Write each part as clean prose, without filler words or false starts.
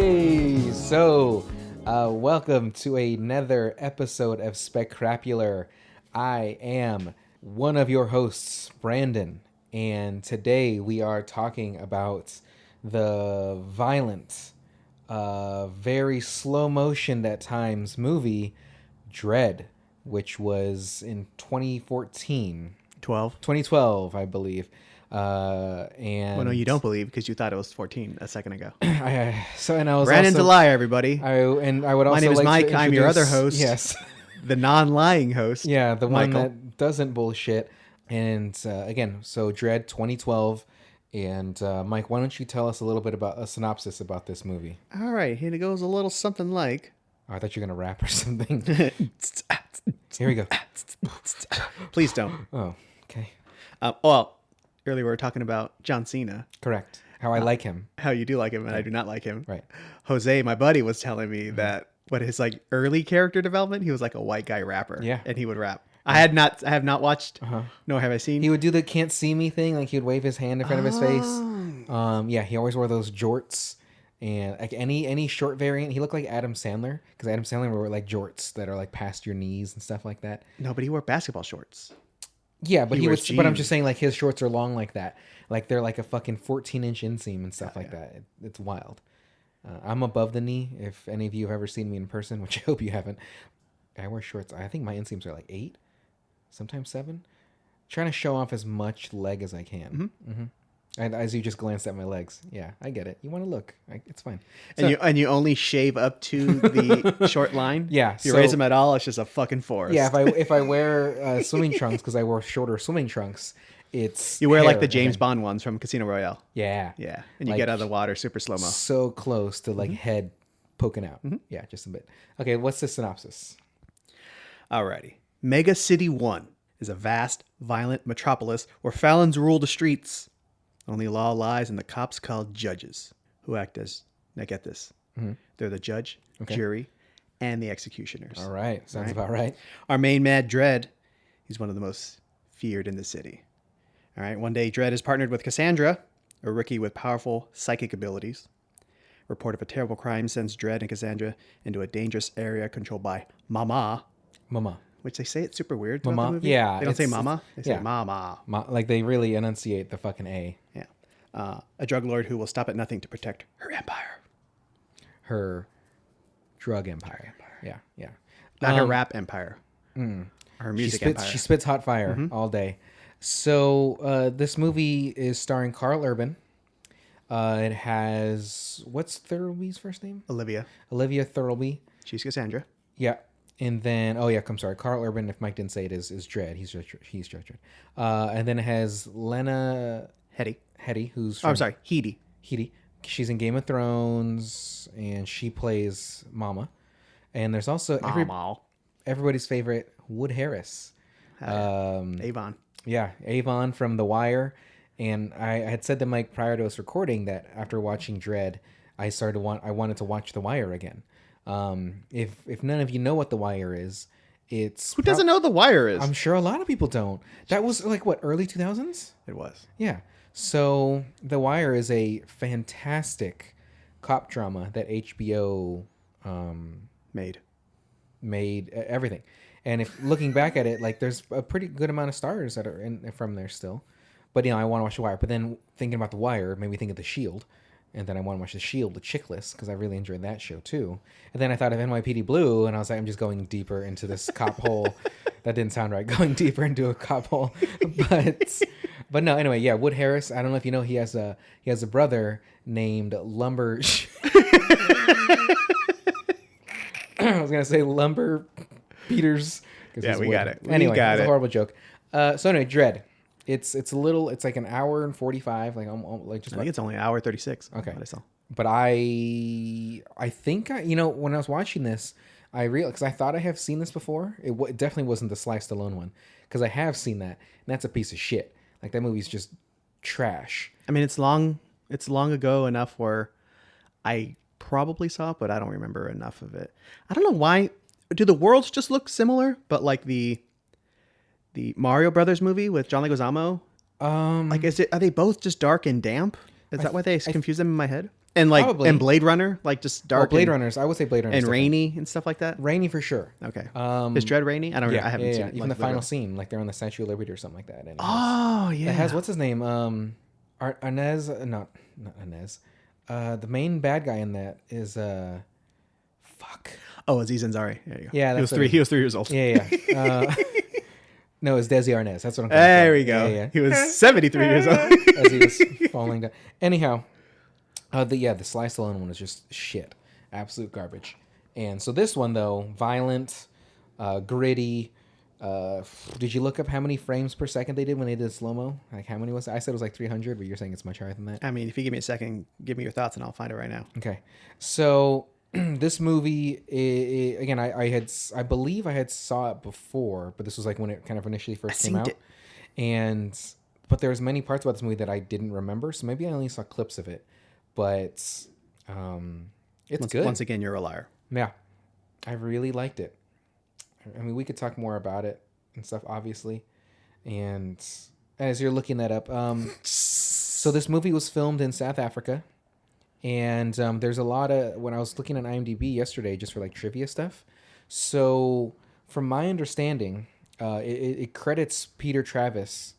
Hey, welcome to another episode of Specrapular. I am one of your hosts, Brandon, and today we are talking about the violent, very slow motion at times movie, Dredd, which was in 2012, I believe. And well, no, you don't believe because you thought it was 14 a second ago. I was Brandon's also, a liar, everybody. I would also My name is like Mike. to I'm your other introduce- host. Yes. The non-lying host. Yeah, the Michael. one that doesn't bullshit. And again, so Dredd 2012. And Mike, why don't you tell us a little bit about a synopsis about this movie? All right, here it goes a little something like. Oh, I thought you were going to rap or something. Here we go. Please don't. Oh, okay. Well, earlier we were talking about John Cena. Correct. How I like him. How you do like him and I do not like him. Right. Jose, my buddy, was telling me that what his early character development, he was like a white guy rapper. Yeah. And he would rap. I have not watched. Nor have I seen. He would do the can't see me thing, like he would wave his hand in front of his face. Yeah, he always wore those jorts, and like any short variant, he looked like Adam Sandler because Adam Sandler wore like jorts that are like past your knees and stuff like that. No, but he wore basketball shorts. Yeah, but He he wears was. But I'm jeans. just saying, like his shorts are long like that, like they're like a fucking 14-inch inseam and stuff like that. It's wild. I'm above the knee. If any of you have ever seen me in person, which I hope you haven't, I wear shorts. I think my inseams are like 8. Sometimes 7. Trying to show off as much leg as I can. And as you just glanced at my legs, yeah, I get it. You want to look, it's fine. So, And you only shave up to the short line. Yeah, If you so- raise them at all, it's just a fucking forest. yeah, if I wear swimming trunks because I wore shorter swimming trunks, it's You wear like hair the James again. Bond ones from Casino Royale. Yeah, Yeah, and you Like, get out of the water super slow mo. so close to like head poking out. Yeah, just a bit. Okay, what's the synopsis? Alrighty, Mega City 1 is a vast, violent metropolis where felons rule the streets. Only law lies in the cops called judges, who act as, now get this, they're the judge, jury, and the executioners. All right, sounds about right. Our main mad, Dredd, he's one of the most feared in the city. All right, one day Dredd is partnered with Cassandra, a rookie with powerful psychic abilities. Report of a terrible crime sends Dredd and Cassandra into a dangerous area controlled by Mama, Mama. which they say it's super weird throughout Mama? the movie. Yeah, They don't say it's- Mama, they say yeah. Mama. Like they really enunciate the fucking A. Yeah. A drug lord who will stop at nothing to protect her empire. Her drug empire. Yeah, yeah. Not her rap empire. Her music empire. She spits hot fire all day. So this movie is starring Karl Urban. It has, what's Thirlby's first name? Olivia. Olivia Thirlby. She's Cassandra. Yeah. And then, I'm sorry, Karl Urban, if Mike didn't say it, is Dredd. He's Dredd. And then it has Lena Hetty. who's Oh, I'm sorry. Heedy. She's in Game of Thrones, and she plays Mama. And there's also everybody's favorite, Wood Harris. Avon. Yeah, Avon from The Wire. And I had said to Mike prior to us recording that after watching Dredd, I wanted to watch The Wire again. If none of you know what The Wire is, it's Who doesn't know The Wire is? I'm sure a lot of people don't. That was like what, early 2000s? It was. Yeah. So The Wire is a fantastic cop drama that HBO made everything. And if looking back at it, like there's a pretty good amount of stars that are from there still. But I want to watch The Wire. But then thinking about The Wire made me think of The Shield. And then I want to watch The Shield, the Chickless, because I really enjoyed that show too. And then I thought of NYPD Blue, and I was like, I'm just going deeper into this cop hole. That didn't sound right. Going deeper into a cop hole, but no. Anyway, yeah. Wood Harris. I don't know if you know, he has a brother named Lumber. I was gonna say Lumber Peters. Yeah, we got it. Anyway, it's a horrible joke. So anyway, Dredd. It's like an hour and 45. Like just. I think it's only an hour 36. Okay. What I saw. But I think when I was watching this, I realized, because I thought I have seen this before. It definitely wasn't the Sly Stallone one, because I have seen that, and that's a piece of shit. Like that movie's just trash. I mean, it's long ago enough where I probably saw it, but I don't remember enough of it. I don't know why. Do the worlds just look similar? But like the Mario Brothers movie with John Leguizamo, are they both just dark and damp? Is that why they confuse them in my head? And like Probably. and Blade Runner, like just dark Blade and, Runners. I would say Blade Runners. and rainy and stuff like that. Rainy for sure. Okay. Is Um, Dredd rainy? I don't know. yeah, I haven't yeah, seen yeah. it. Even like, the final literally. scene, like they're on the Statue of Liberty or something like that. And Oh yeah. it has what's his name? Inez, not Inez. The main bad guy in that is fuck. Oh, Aziz Ansari. There you go. Yeah, he was that's three. it. He was 3 years old. Yeah, yeah. No, it's Desi Arnaz. That's what I'm. There we go. Yeah, yeah. He was 73 years old. As he was falling down. Anyhow, the Sly Stallone one was just shit, absolute garbage. And so this one though, violent, gritty. Did you look up how many frames per second they did when they did slow mo? Like how many was it? I said it was like 300, but you're saying it's much higher than that. I mean, if you give me a second, give me your thoughts, and I'll find it right now. Okay, so this movie again, I believe I had saw it before, but this was like when it kind of initially first came out, but there's many parts about this movie that I didn't remember, so maybe I only saw clips of it, but it's good. Once again, you're a liar. Yeah, I really liked it. I mean, we could talk more about it and stuff, obviously, and as you're looking that up, so this movie was filmed in South Africa. And there's a lot of, when I was looking at IMDb yesterday, just for like trivia stuff. So from my understanding, it credits Peter Travis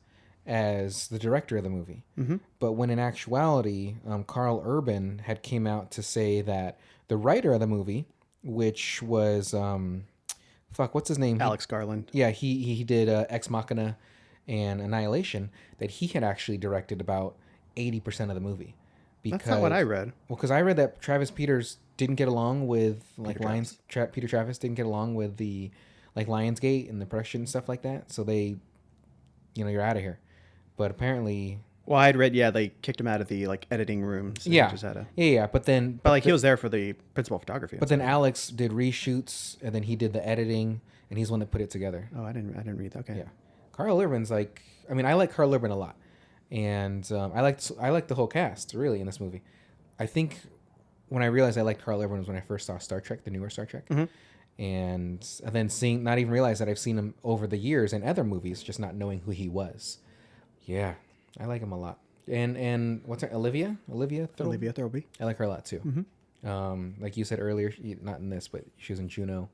as the director of the movie. Mm-hmm. But when in actuality, Karl Urban had came out to say that the writer of the movie, which was, what's his name? Alex Garland. Yeah, he did Ex Machina and Annihilation, that he had actually directed about 80% of the movie. That's not what I read. Well, because I read that Travis Peters didn't get along with like Peter Travis didn't get along with the like Lionsgate and the production and stuff like that. So they, you're out of here. But apparently, well, I'd read they kicked him out of the like editing room. So yeah, just had yeah. But he was there for the principal photography. But then Alex did reshoots, and then he did the editing, and he's the one that put it together. Oh, I didn't read that. Okay. Yeah, Karl Urban's like, I mean, I like Karl Urban a lot. And I liked the whole cast really in this movie. I think when I realized I liked Karl Urban was when I first saw Star Trek, the newer Star Trek, and then not even realize that I've seen him over the years in other movies, just not knowing who he was. Yeah, I like him a lot. And what's her Olivia Thirlby. I like her a lot too. Mm-hmm. Like you said earlier, not in this, but she was in Juno,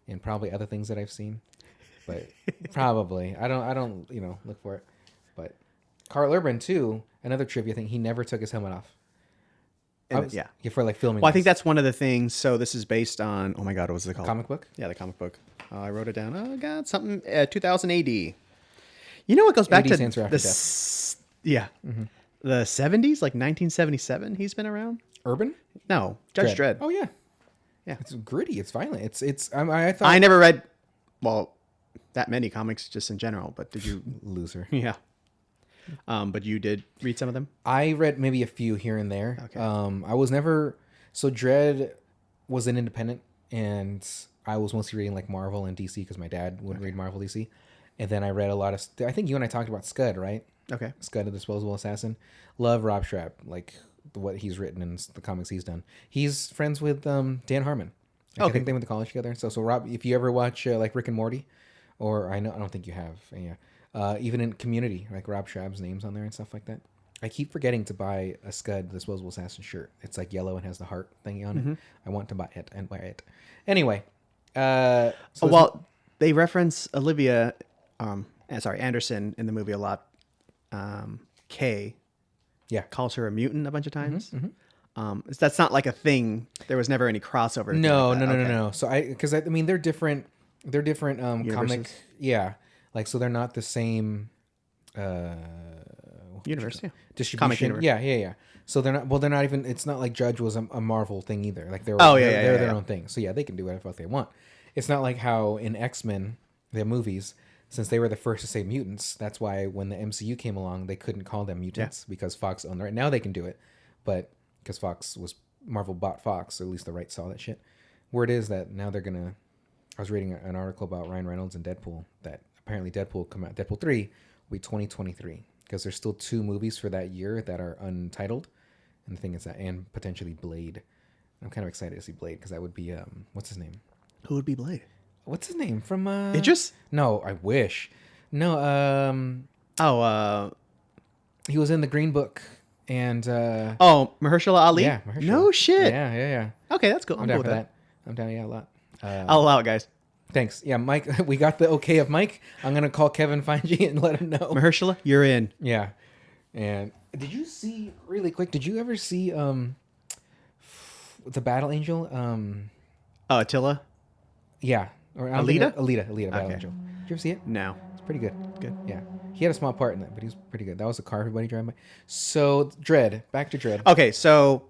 and probably other things that I've seen, but probably I don't look for it, but. Karl Urban too. Another trivia thing: he never took his helmet off. For like filming. Well, I think that's one of the things. So this is based on. Oh my God, what was it called? Comic book. Yeah, the comic book. I wrote it down. Oh God, something. 2000 AD. You know what goes back to the the 70s, like 1977. He's been around. Urban? No, Judge Dredd. Oh yeah. It's gritty. It's violent. I thought I never read. Well, that many comics just in general. But did you loser? Yeah. But you did read some of them? I read maybe a few here and there. Okay. I was never... So Dredd was an independent, and I was mostly reading like Marvel and DC because my dad would read Marvel, DC. And then I read a lot of... I think you and I talked about Scud, right? Okay. Scud, the Disposable Assassin. Love Rob Schrab, like what he's written and the comics he's done. He's friends with Dan Harmon. I think they went to college together. So Rob, if you ever watch like Rick and Morty, or I don't think you have. Yeah. Even in Community, like Rob Schrab's name's on there and stuff like that. I keep forgetting to buy a Scud Disposable Assassin shirt. It's like yellow and has the heart thingy on it. I want to buy it and wear it. Anyway. They reference Olivia, Anderson in the movie a lot. Kay calls her a mutant a bunch of times. That's not like a thing. There was never any crossover. No. So I mean, they're different comic. Yeah. Like, so they're not the same universe, distribution. Comic universe. Yeah. So they're not. Well, they're not even. It's not like Judge was a Marvel thing either. Like they're their own thing. So yeah, they can do whatever they want. It's not like how in X-Men, the movies, since they were the first to say mutants. That's why when the MCU came along, they couldn't call them mutants because Fox owned. Right now they can do it, but because Marvel bought Fox, so at least the rights saw that shit. Word is that now they're gonna. I was reading an article about Ryan Reynolds and Deadpool that. Apparently Deadpool 3 will be 2023 because there's still 2 movies for that year that are untitled, and the thing is that and potentially Blade. I'm kind of excited to see Blade because that would be what's his name? Who would be Blade? What's his name from Idris? No, I wish. No, he he was in the Green Book and Oh, Mahershala Ali. yeah, Mahershala. No shit. Yeah. Okay, that's cool. I'm I'm down cool for with that. I'm down, yeah, a lot. I'll allow it, guys. Thanks. Yeah, Mike. We got the okay of Mike. I'm gonna call Kevin Feige and let him know. Mahershala, you're in. Yeah. And did you see really quick? Did you ever see the Battle Angel? Oh, Attila. Yeah. Or I don't Alita? think Alita, Battle Okay. Angel. Did you ever see it? No. It's pretty good. Good. Yeah. He had a small part in that, but he was pretty good. That was the car everybody driving by. So Dredd. Back to Dredd. Okay, so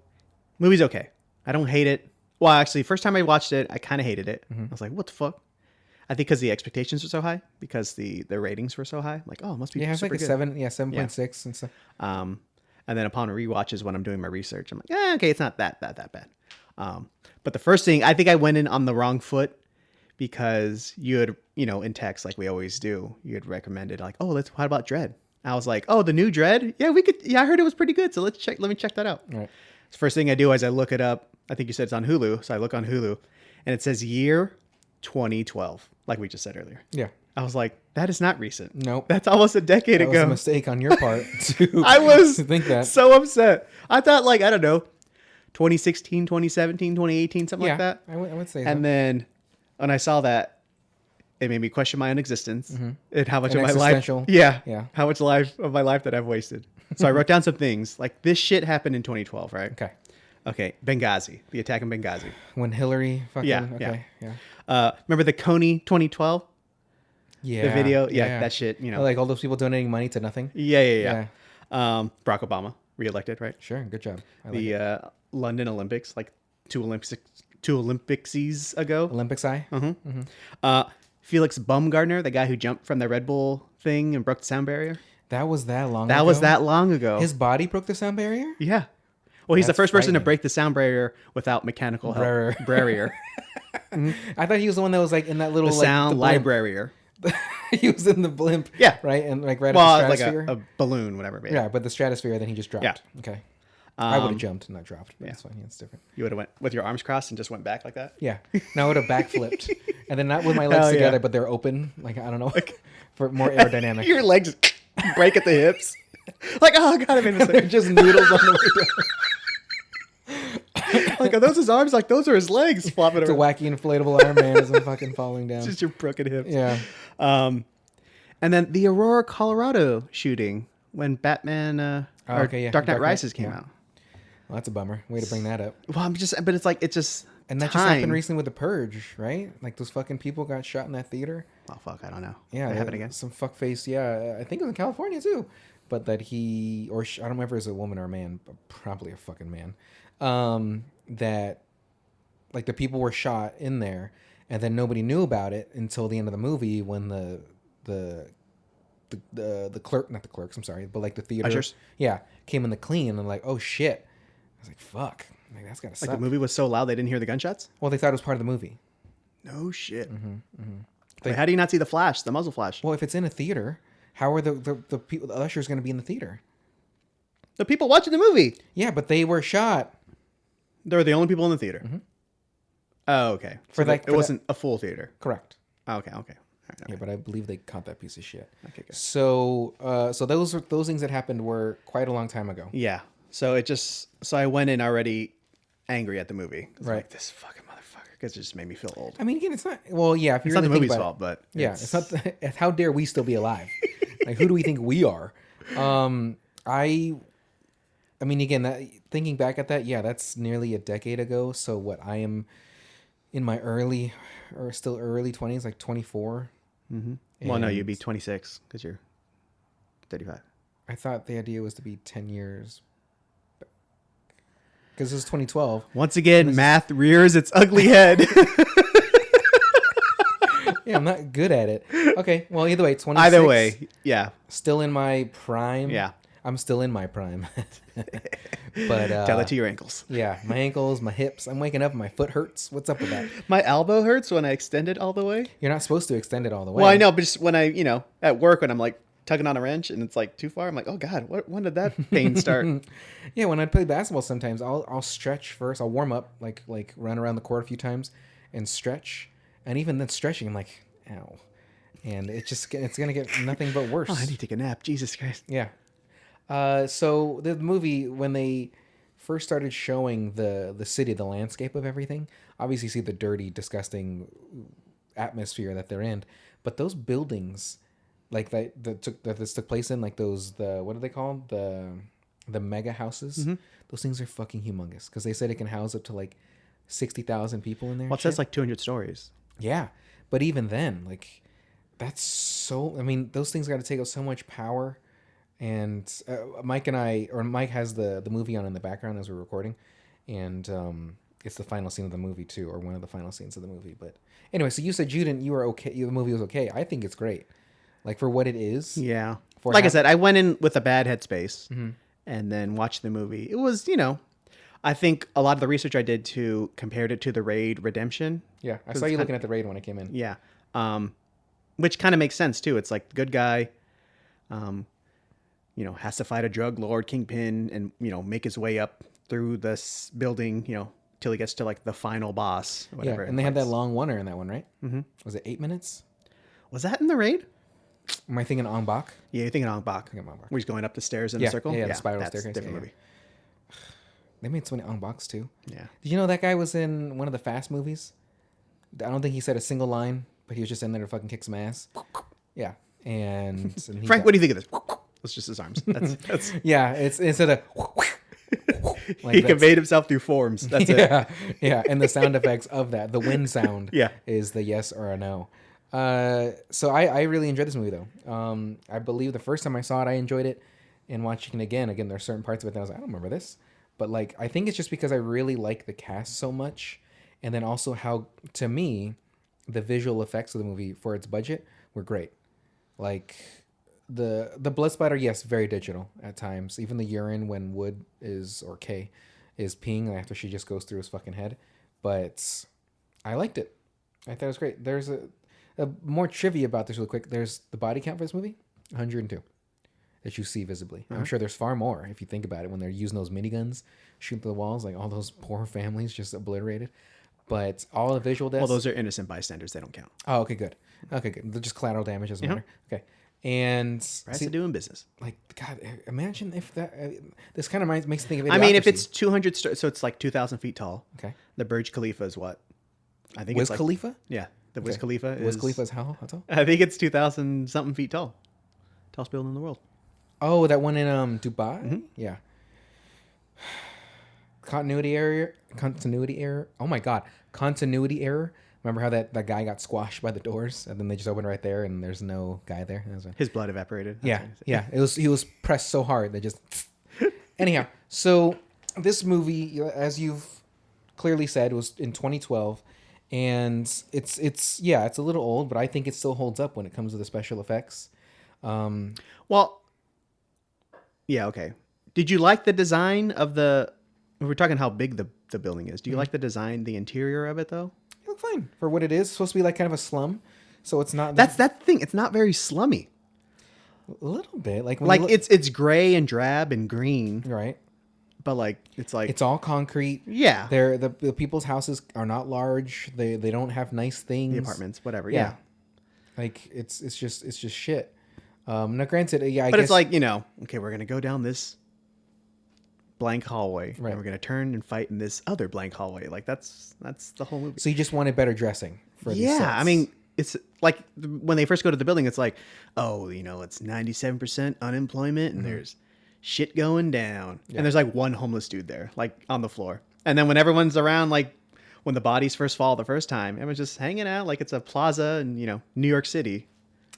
movie's okay. I don't hate it. Well, actually, first time I watched it, I kind of hated it. I was like, "What the fuck?" I think because the expectations were so high, because the ratings were so high. I'm like, oh, it must be Yeah, it was super like a good. 7.6 and stuff. And then upon rewatches, when I'm doing my research, I'm like, okay, it's not that bad. But the first thing, I think I went in on the wrong foot because you had, in text, like we always do, you had recommended like, oh, how about Dredd? I was like, oh, the new Dredd? Yeah, we could. Yeah, I heard it was pretty good. So let me check that out. All right. So first thing I do is I look it up. I think you said it's on Hulu. So I look on Hulu and it says year 2012, like we just said earlier. Yeah. I was like, that is not recent. Nope. That's almost a decade That was a ago. mistake on your part to I was to think that. so upset. I thought like, I don't know, 2016, 2017, 2018, something like that. I would say And so. then when I saw that, it made me question my own existence and how much An of my life, existential- yeah, yeah. how much life of my life that I've wasted. So I wrote down some things like this shit happened in 2012, right? Okay. Benghazi, the attack in Benghazi. When Hillary fucking Yeah, okay. Yeah. Remember the Coney 2012? Yeah. The video? Yeah, that shit, Like all those people donating money to nothing. Yeah. Barack Obama reelected, right? Sure, good job. I like The it. London Olympics, like two Olympicsies ago. Olympics eye. Felix Baumgartner, the guy who jumped from the Red Bull thing and broke the sound barrier. That was that long That ago. was that long ago. His body broke the sound barrier? Yeah. Well, he's the That's first person to frightening. break the sound barrier without mechanical help. Barrier. I thought he was the one that was like in that little The like sound the blimp. librarier. He was in the blimp. Yeah. Right? And like right Well, at the like stratosphere. a balloon, whatever. yeah, but the stratosphere, then he just dropped. Yeah. Okay. I would have jumped and not dropped, but it's fine. Yeah, it's different. You would have went with your arms crossed and just went back like that? Yeah. Now I would have backflipped. And then not with my legs Hell yeah. together, but they're open. Like, I don't know. For more aerodynamic. Your legs break at the hips. Like, oh, God, I made a They're mistake. just noodles on the way down. Like, are those his arms? Like, those are his legs flopping It's a around. wacky inflatable arm, man, as I'm fucking falling down. It's just your broken hips. Yeah. And then the Aurora, Colorado shooting when Batman Dark Knight Rises came out. Well, that's a bummer. Way to bring that up. Well, but it's just And that just happened recently with The Purge, right? Like those fucking people got shot in that theater. Oh, fuck, I don't know. Yeah. That happened again. Some fuckface, yeah. I think it was in California too. But that I don't remember if it was a woman or a man, but probably a fucking man. That like the people were shot in there and then nobody knew about it until the end of the movie when the clerk, not the clerks, I'm sorry, but like the theater. Ushers? Yeah. Came in the clean and like, oh shit. I was like, fuck. Like that's gotta suck. Like the movie was so loud they didn't hear the gunshots? Well, they thought it was part of the movie. No shit. Like, how do you not see the muzzle flash? Well, if it's in a theater, how are the people, the ushers going to be in the theater? The people watching the movie. Yeah, but they were shot. They're the only people in the theater. Oh, okay. So For it wasn't a full theater. Correct. Oh, okay. All right, Yeah, but I believe they caught that piece of shit. Okay, good. So, those things that happened were quite a long time ago. Yeah. So I went in already angry at the movie. Right. Like, this fucking motherfucker. Because it just made me feel old. I mean, again, it's not. Well, yeah, if It's you're not the really movie's thinking fault, but yeah, it's not. How dare we still be alive? Like, who do we think we are? I mean, again, thinking back at that, yeah, that's nearly a decade ago. So what? I am in my early 20s, like 24. Well, no, you'd be 26 because you're 35. I thought the idea was to be 10 years. Because it was 2012. Once again, math rears its ugly head. Yeah, I'm not good at it. Okay, well, either way, 26. Either way, yeah. Still in my prime. Yeah. I'm still in my prime. But Tell it to your ankles. yeah, my ankles, my hips. I'm waking up and my foot hurts. What's up with that? My elbow hurts when I extend it all the way. You're not supposed to extend it all the way. Well, I know, but just when I, at work, when I'm like tugging on a wrench and it's like too far, I'm like, oh God, when did that pain start? Yeah, when I play basketball, sometimes I'll stretch first. I'll warm up, like run around the court a few times and stretch. And even then stretching, I'm like, ow. And it's gonna get nothing but worse. Oh, I need to take a nap. Jesus Christ. Yeah. So the movie, when they first started showing the city, the landscape of everything, obviously you see the dirty, disgusting atmosphere that they're in, but those buildings, like that this took place in, like the what are they called, the mega houses? Those things are fucking humongous because they said it can house up to like 60,000 people in there. Well, it says like 200 stories. Yeah, but even then, like that's so. I mean, those things got to take up so much power. And Mike has the movie on in the background as we're recording, and it's the final scene of the movie too, or one of the final scenes of the movie. But anyway, so you said you were okay. The movie was okay. I think it's great, like for what it is. Yeah. Like I said, I went in with a bad headspace, Mm-hmm. and then watched the movie. It was, I think a lot of the research I did compared it to the Raid Redemption. Yeah, I saw you looking at the Raid when I came in. Yeah. Which kind of makes sense too. It's like the good guy, has to fight a drug lord kingpin and, make his way up through this building, till he gets to like the final boss. Or whatever. Yeah, and they had that long oneer in that one, right? Mm-hmm. Was it 8 minutes? Was that in the Raid? Am I thinking Ong Bak? Yeah, you're thinking Ong Bak. Where he's going up the stairs in a circle? Yeah, the spiral that's staircase. A different movie. They made so many Ong Baks too. Yeah. Did you know that guy was in one of the Fast movies? I don't think he said a single line, but he was just in there to fucking kick some ass. Yeah. And Frank, what do you think of this? It's just his arms. That's yeah, it's instead of like he conveyed himself through forms. That's it. Yeah, and the sound effects of that, the wind sound, Yeah. is the yes or a no. So I really enjoyed this movie though. I believe the first time I saw it, I enjoyed it, and watching it again, there's certain parts of it that I was like, I don't remember this, but like I think it's just because I really like the cast so much, and then also how, to me, the visual effects of the movie for its budget were great. Like the blood splatter, yes, very digital at times. Even the urine when Wood is peeing after she just goes through his fucking head, but I liked it. I thought it was great. There's a more trivia about this real quick. There's the body count for this movie, 102 that you see visibly. I'm sure there's far more if you think about it when they're using those miniguns, shooting through the walls, like all those poor families just obliterated. But all the visual deaths. Well, those are innocent bystanders. They don't count. Oh, okay, good. They're just collateral damage, doesn't matter. Okay. And Price of doing business. Like, God, imagine if that. This kind of makes me think of. I mean, if it's 200, so it's like 2,000 feet tall. Okay. The Burj Khalifa is what? I think Wiz it's like, Khalifa. Yeah, the Wiz Khalifa is. Wiz Khalifa is how tall? I think it's 2,000 something feet tall. Tallest building in the world. Oh, that one in Dubai. Mm-hmm. Yeah. Continuity error. Oh my God, continuity error. Remember how that guy got squashed by the doors, and then they just opened right there, and there's no guy there. His blood evaporated. Yeah. He was pressed so hard they just. Anyhow, so this movie, as you've clearly said, was in 2012, and it's a little old, but I think it still holds up when it comes to the special effects. Well, yeah, okay. Did you like the design of the? We're talking how big the building is. Do you like the design, the interior of it though? It looked fine for what it is. It's supposed to be like kind of a slum, so it's not. That's the thing. It's not very slummy. A little bit like it's gray and drab and green, right? But like it's all concrete. Yeah, the people's houses are not large. They don't have nice things. The apartments, whatever. Yeah. Like it's just shit. Now granted, I but guess it's like, okay, we're gonna go down this blank hallway, right, and we're gonna turn and fight in this other blank hallway. Like that's the whole movie. So you just wanted better dressing for these sets. I mean, it's like when they first go to the building, it's like, oh, it's 97% unemployment, and there's shit going down, and there's like one homeless dude there, like on the floor, and then when everyone's around, like when the bodies first fall the first time, everyone's just hanging out like it's a plaza in New York City.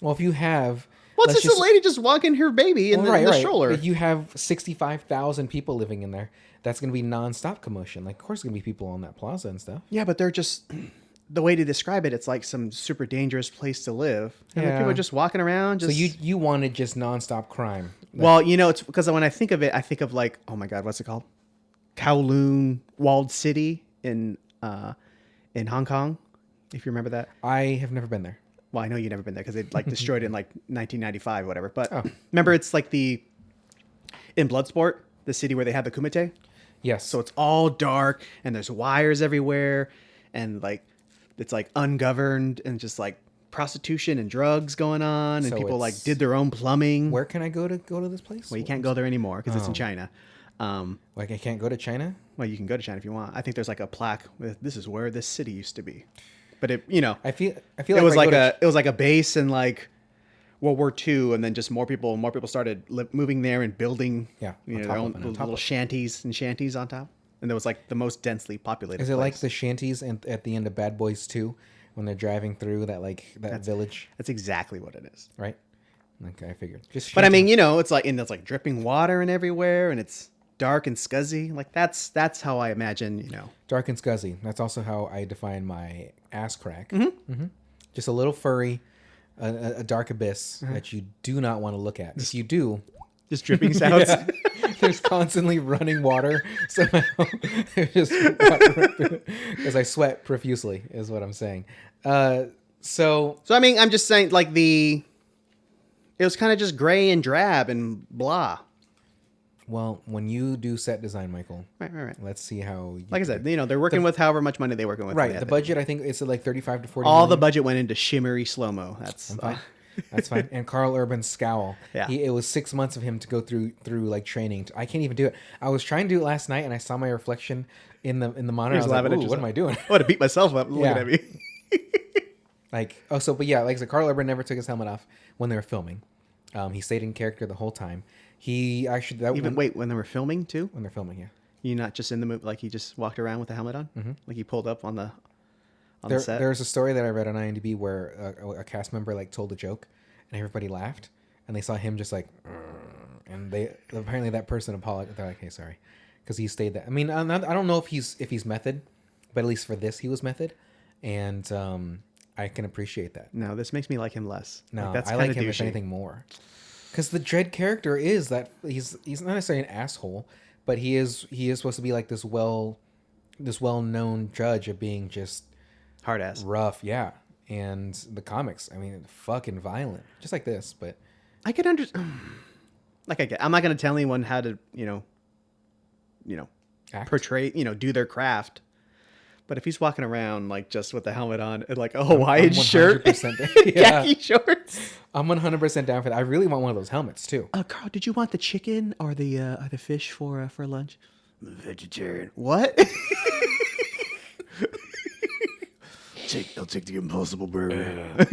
Well, if you have. Well, it's just a lady just walking her baby in the stroller. If you have 65,000 people living in there, that's going to be nonstop commotion. Like, of course, there's going to be people on that plaza and stuff. Yeah, but they're just, the way to describe it, it's like some super dangerous place to live. And people are just walking around. So you wanted just nonstop crime. Well, it's because when I think of it, I think of like, oh my God, what's it called? Kowloon Walled City in Hong Kong, if you remember that. I have never been there. Well, I know you've never been there because they like destroyed it in like 1995 or whatever. But remember, it's like in Bloodsport, the city where they had the Kumite. Yes. So it's all dark and there's wires everywhere and like it's like ungoverned and just like prostitution and drugs going on, and So people it's- did their own plumbing. Where can I go to this place? Well, you can't go there anymore because it's in China. Like I can't go to China. Well, you can go to China if you want. I think there's like a plaque with "This is where this city used to be," but it, I feel it like was if I like go to it was like a base in like World War II, and then just more people started moving there and building, Yeah, you on know, top their of own it, on top little of it. shanties on top, and there was like the most densely populated. Is it like place. the shanties at the end of Bad Boys 2 when they're driving through that village, That's exactly what it is. right? Okay, I figured. Just But I shanty- mean, you know, it's like dripping water and everywhere, and it's dark and scuzzy. Like that's how I imagine, you know. dark and scuzzy. That's also how I define my ass crack. Mm-hmm. Just a little furry, a dark abyss that you do not want to look at. If you do, Just dripping sounds. yeah, there's constantly running water. Somehow, there's just because I sweat profusely, is what I'm saying. So So I mean, I'm just saying, like it was kind of just gray and drab and blah. well, when you do set design, Michael, Right. let's see how. You Like I said, you know, they're working with however much money they're working with. right. They The had budget, I think, it's like 35 to 40. all the million. budget went into shimmery slow mo. That's Fine. That's fine. And Karl Urban's scowl. Yeah. It was 6 months of him to go through like training. I can't even do it. I was trying to do it last night, and I saw my reflection in the monitor. I was like, laughing at "Ooh, what am I doing?" I would have beat myself up looking Yeah. at me. But yeah, like I said, Karl Urban never took his helmet off when they were filming. He stayed in character the whole time. He actually When they were filming too, when they're filming, yeah. you not just in the movie, like he just walked around with the helmet on, like he pulled up on the set. There's a story that I read on IMDb where a cast member like told a joke, and everybody laughed, and they saw him just like, and they apparently that person apologized. They're like, "Hey, sorry," because he stayed that. I mean, I don't know if he's method, but at least for this, he was method, and I can appreciate that. No, this makes me like him less. No, that's I like kinda him if douchey. anything more, because the Dredd character is that he's not necessarily an asshole, but he is supposed to be like this well-known judge of being just Hard ass. rough, yeah. And the comics, I mean, fucking violent, just like this. But I could understand. I'm not gonna tell anyone how to, you know, act. portray, do their craft. But if he's walking around like just with the helmet on and like a Hawaiian shirt, 100% yeah. khaki shorts. I'm 100% down for that. I really want one of those helmets too. Carl, did you want the chicken or the fish for lunch? I'm a vegetarian. What? I'll take the Impossible Burger.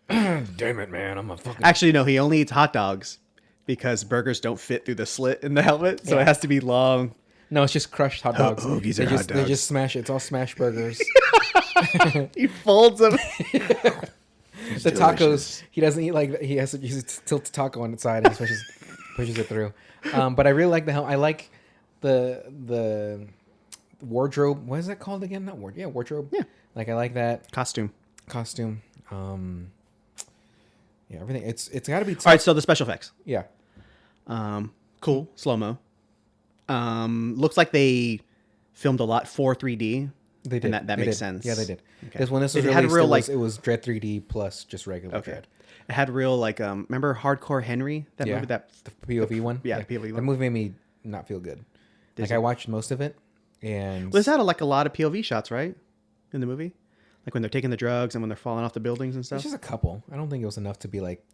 Damn it, man! I'm a fucking. Actually, no. He only eats hot dogs because burgers don't fit through the slit in the helmet, so Yeah. it has to be long. No, it's just crushed hot dogs. hoagies they are just hot dogs. they just smash it. It's all smash burgers. He folds them. The tacos, he doesn't eat like he has to tilt the taco on its side and he pushes it through. But I really like the helmet. I like the wardrobe. What is that called again? Not wardrobe. Yeah, wardrobe. Yeah. Like I like that Costume. costume. Yeah, everything. It's got to be. All right, so the special effects. Yeah. Cool. Slow mo. Looks like they filmed a lot for 3D. They did. And that They makes did. sense. Yeah, they did. Okay. Because when this was It had released, real, it was Dredd 3D plus just regular Okay. Dredd. It had real remember Hardcore Henry? That Yeah. movie that The POV one. Yeah, the POV That one. movie made me not feel good. Did I you? watched most of it, and There's had a lot of POV shots, right? In the movie? Like when they're taking the drugs and when they're falling off the buildings and it's stuff. just a couple. I don't think it was enough to be like,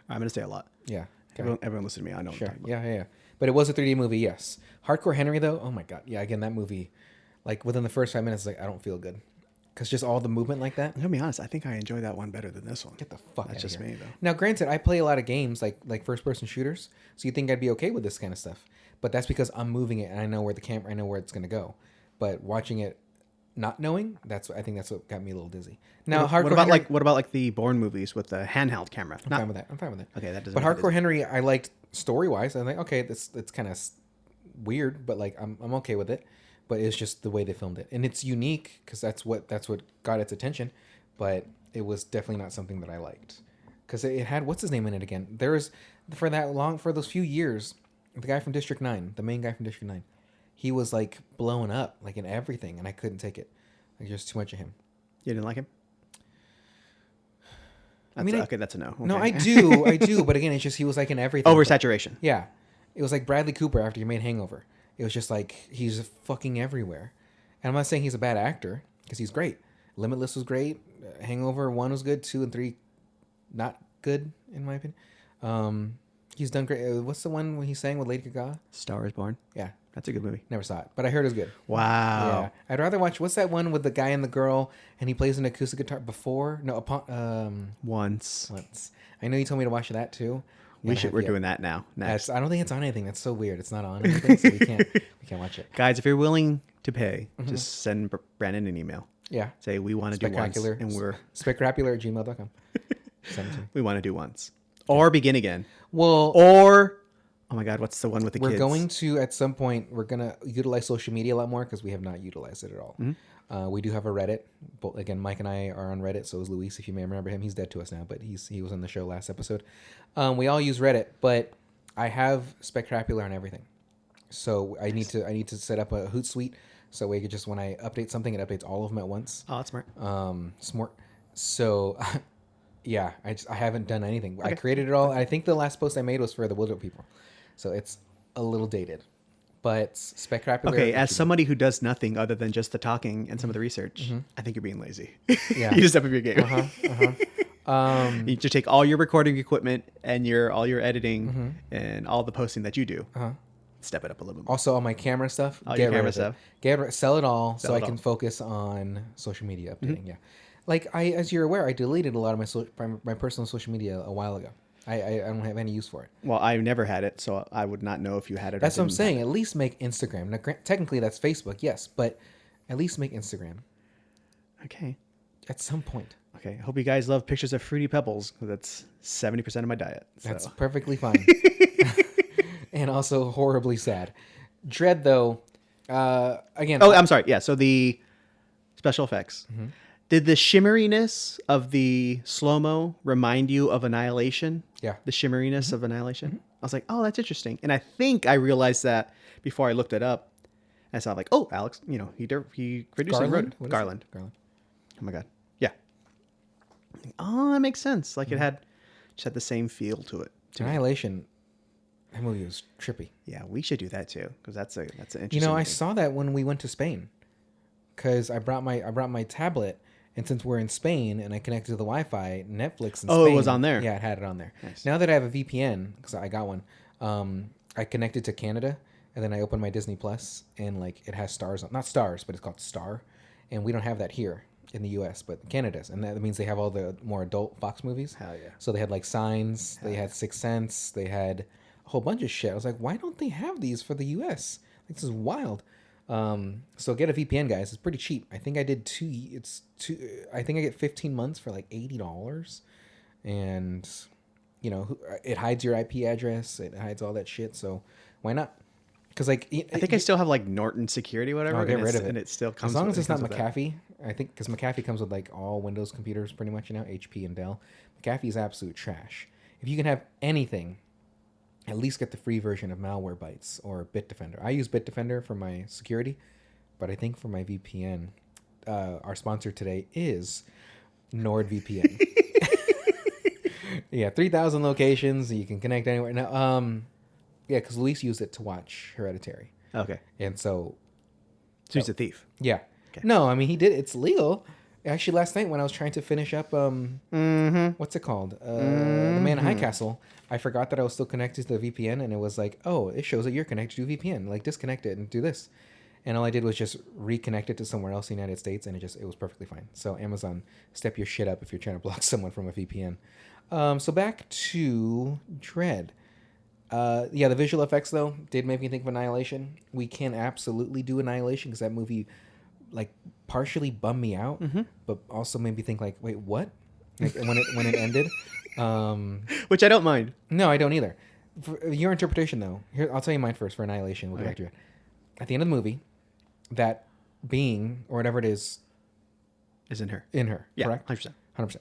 I'm going to say a lot. yeah. Okay. Everyone listen to me. I know what Sure. I'm talking about. Yeah. But it was a 3D movie, yes. Hardcore Henry, though, oh my God. Yeah, again, that movie, like within the first 5 minutes, like I don't feel good. Because just all the movement like that. I'm going to be honest. I think I enjoy that one better than this one. Get the fuck That's out of just here. me, though. Now, granted, I play a lot of games like first-person shooters, so you think I'd be okay with this kind of stuff. But that's because I'm moving it and I know where I know where it's going to go. But watching it not knowing, I think that's what got me a little dizzy. Now, What about the Bourne movies with the handheld camera? I'm fine with that. I'm fine with it. Okay, that doesn't But make it Hardcore Henry, I liked story-wise. I'm like, okay, it's kind of weird, but like I'm okay with it. But it's just the way they filmed it, and it's unique because that's what got its attention. But it was definitely not something that I liked because it had what's his name in it again. There was for those few years, the guy from District 9, the main guy from District 9, he was like blowing up like in everything, and I couldn't take it. Like just too much of him. You didn't like him? Okay, that's a no. Okay. No, I do, but again, it's just he was like in everything. Oversaturation. Yeah. It was like Bradley Cooper after he made Hangover. It was just like he's fucking everywhere. And I'm not saying he's a bad actor because he's great. Limitless was great. Hangover 1 was good. 2 and 3 not good in my opinion. He's done great. What's the one when he sang with Lady Gaga? Star is Born. Yeah, That's a good movie. never saw it, but I heard it was good. Wow. Yeah, I'd rather watch. What's that one with the guy and the girl, and he plays an acoustic guitar before? No, upon Once. once. I know you told me to watch that too. We're doing that now. Next. I don't think it's on anything. That's so weird. It's not on anything, so we can't watch it. Guys, if you're willing to pay, just send Brandon an email. Yeah, Say we want to do once, spectacular, and spectacular@gmail.com. Send it to me. we want to do once, or begin again, Well, or oh my God, what's the one with the we're kids? going to at some point. We're gonna utilize social media a lot more because we have not utilized it at all. We do have a Reddit. But again, Mike and I are on Reddit. So is Luis, if you may remember him. He's dead to us now, but he was on the show last episode. We all use Reddit, but I have Spectacular on everything. So I need to set up a Hootsuite so we could just when I update something, it updates all of them at once. Oh, that's smart. Smart. So yeah, I haven't done anything. Okay. I created it all. I think the last post I made was for the Wilder people, so it's a little dated. But Spectacular. Okay, as somebody who does nothing other than just the talking and some of the research, I think you're being lazy. Yeah. You just step up your game. You just take all your recording equipment and all your editing and all the posting that you do. Step it up a little bit more. Also, all my camera stuff. All your camera stuff. Sell it all so I can focus on social media updating. Yeah, like as you're aware, I deleted a lot of my personal social media a while ago. I don't have any use for it. Well, I've never had it, so I would not know if you had it. That's what I'm saying. At least make Instagram. Now, technically, that's Facebook, yes, but at least make Instagram. Okay. At some point. Okay. I hope you guys love pictures of Fruity Pebbles. That's 70% of my diet. So. That's perfectly fine. And also horribly sad. Dredd, though, again. Oh, I'm sorry. Yeah. So the special effects. Did the shimmeriness of the slow-mo remind you of Annihilation? Yeah. The shimmeriness of Annihilation? I was like, oh, that's interesting. And I think I realized that before I looked it up. I saw like, oh, Alex, he produced and wrote it. Garland. Oh my God. Yeah. Oh, that makes sense. Like it just had the same feel to it. Annihilation. That movie was trippy. Yeah, we should do that too because that's an interesting. I saw that when we went to Spain, because I brought my tablet, and since we're in Spain and I connected to the Wi-Fi, Netflix in Spain. It was on there. Yeah, it had it on there. Nice. Now that I have a VPN, because I got one, I connected to Canada, and then I opened my Disney Plus, and like it has stars on, not stars, but it's called Star, and we don't have that here in the U.S., but Canada's, and that means they have all the more adult Fox movies. Hell yeah! So they had like Signs, they had Sixth Sense, they had a whole bunch of shit. I was like, why don't they have these for the U.S.? Like, this is wild. So get a VPN, guys. It's pretty cheap. I think I did I think I get 15 months for like $80, and it hides your IP address. It hides all that shit. So why not? Because like I think I still have like Norton security, whatever. Get rid of it, and it still comes as long as it's not with McAfee. I think because McAfee comes with like all Windows computers, pretty much HP and Dell. McAfee's absolute trash. If you can have anything, at least get the free version of Malwarebytes or Bitdefender. I use Bitdefender for my security, but I think for my VPN, our sponsor today is NordVPN. Yeah, 3,000 locations. You can connect anywhere. Now, yeah, because Luis used it to watch Hereditary. Okay. And so he's a thief. Yeah. Okay. No, I mean, he did. It's legal. Actually, last night when I was trying to finish up, what's it called? The Man in High Castle, I forgot that I was still connected to the VPN, and it was like, oh, it shows that you're connected to VPN. Like, disconnect it and do this. And all I did was just reconnect it to somewhere else in the United States, and it was perfectly fine. So Amazon, step your shit up if you're trying to block someone from a VPN. So back to Dredd. Yeah, the visual effects, though, did make me think of Annihilation. We can absolutely do Annihilation, because that movie, like, partially bummed me out, but also made me think, like, wait, what? Like, when it ended. Which I don't mind. No, I don't either. For your interpretation, though, here, I'll tell you mine first for Annihilation. We'll get back to it. At the end of the movie, that being, or whatever it is in her. Yeah, correct? 100%. 100%.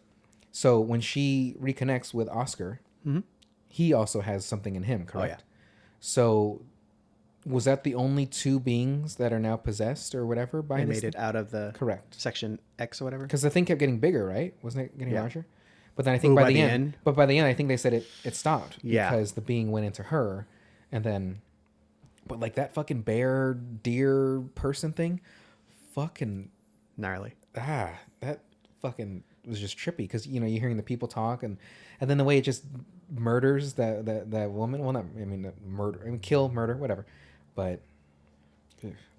So when she reconnects with Oscar, he also has something in him, correct? Oh, yeah. So was that the only two beings that are now possessed or whatever by this? They made it out of the section X or whatever? Because the thing kept getting bigger, right? Wasn't it getting larger? But then I think by the end, I think they said it stopped. Yeah. Because the being went into her, and then, but like that fucking bear, deer person thing, fucking gnarly. That fucking was just trippy because you're hearing the people talk and then the way it just murders that woman. Well, not murder. Kill, murder, whatever. But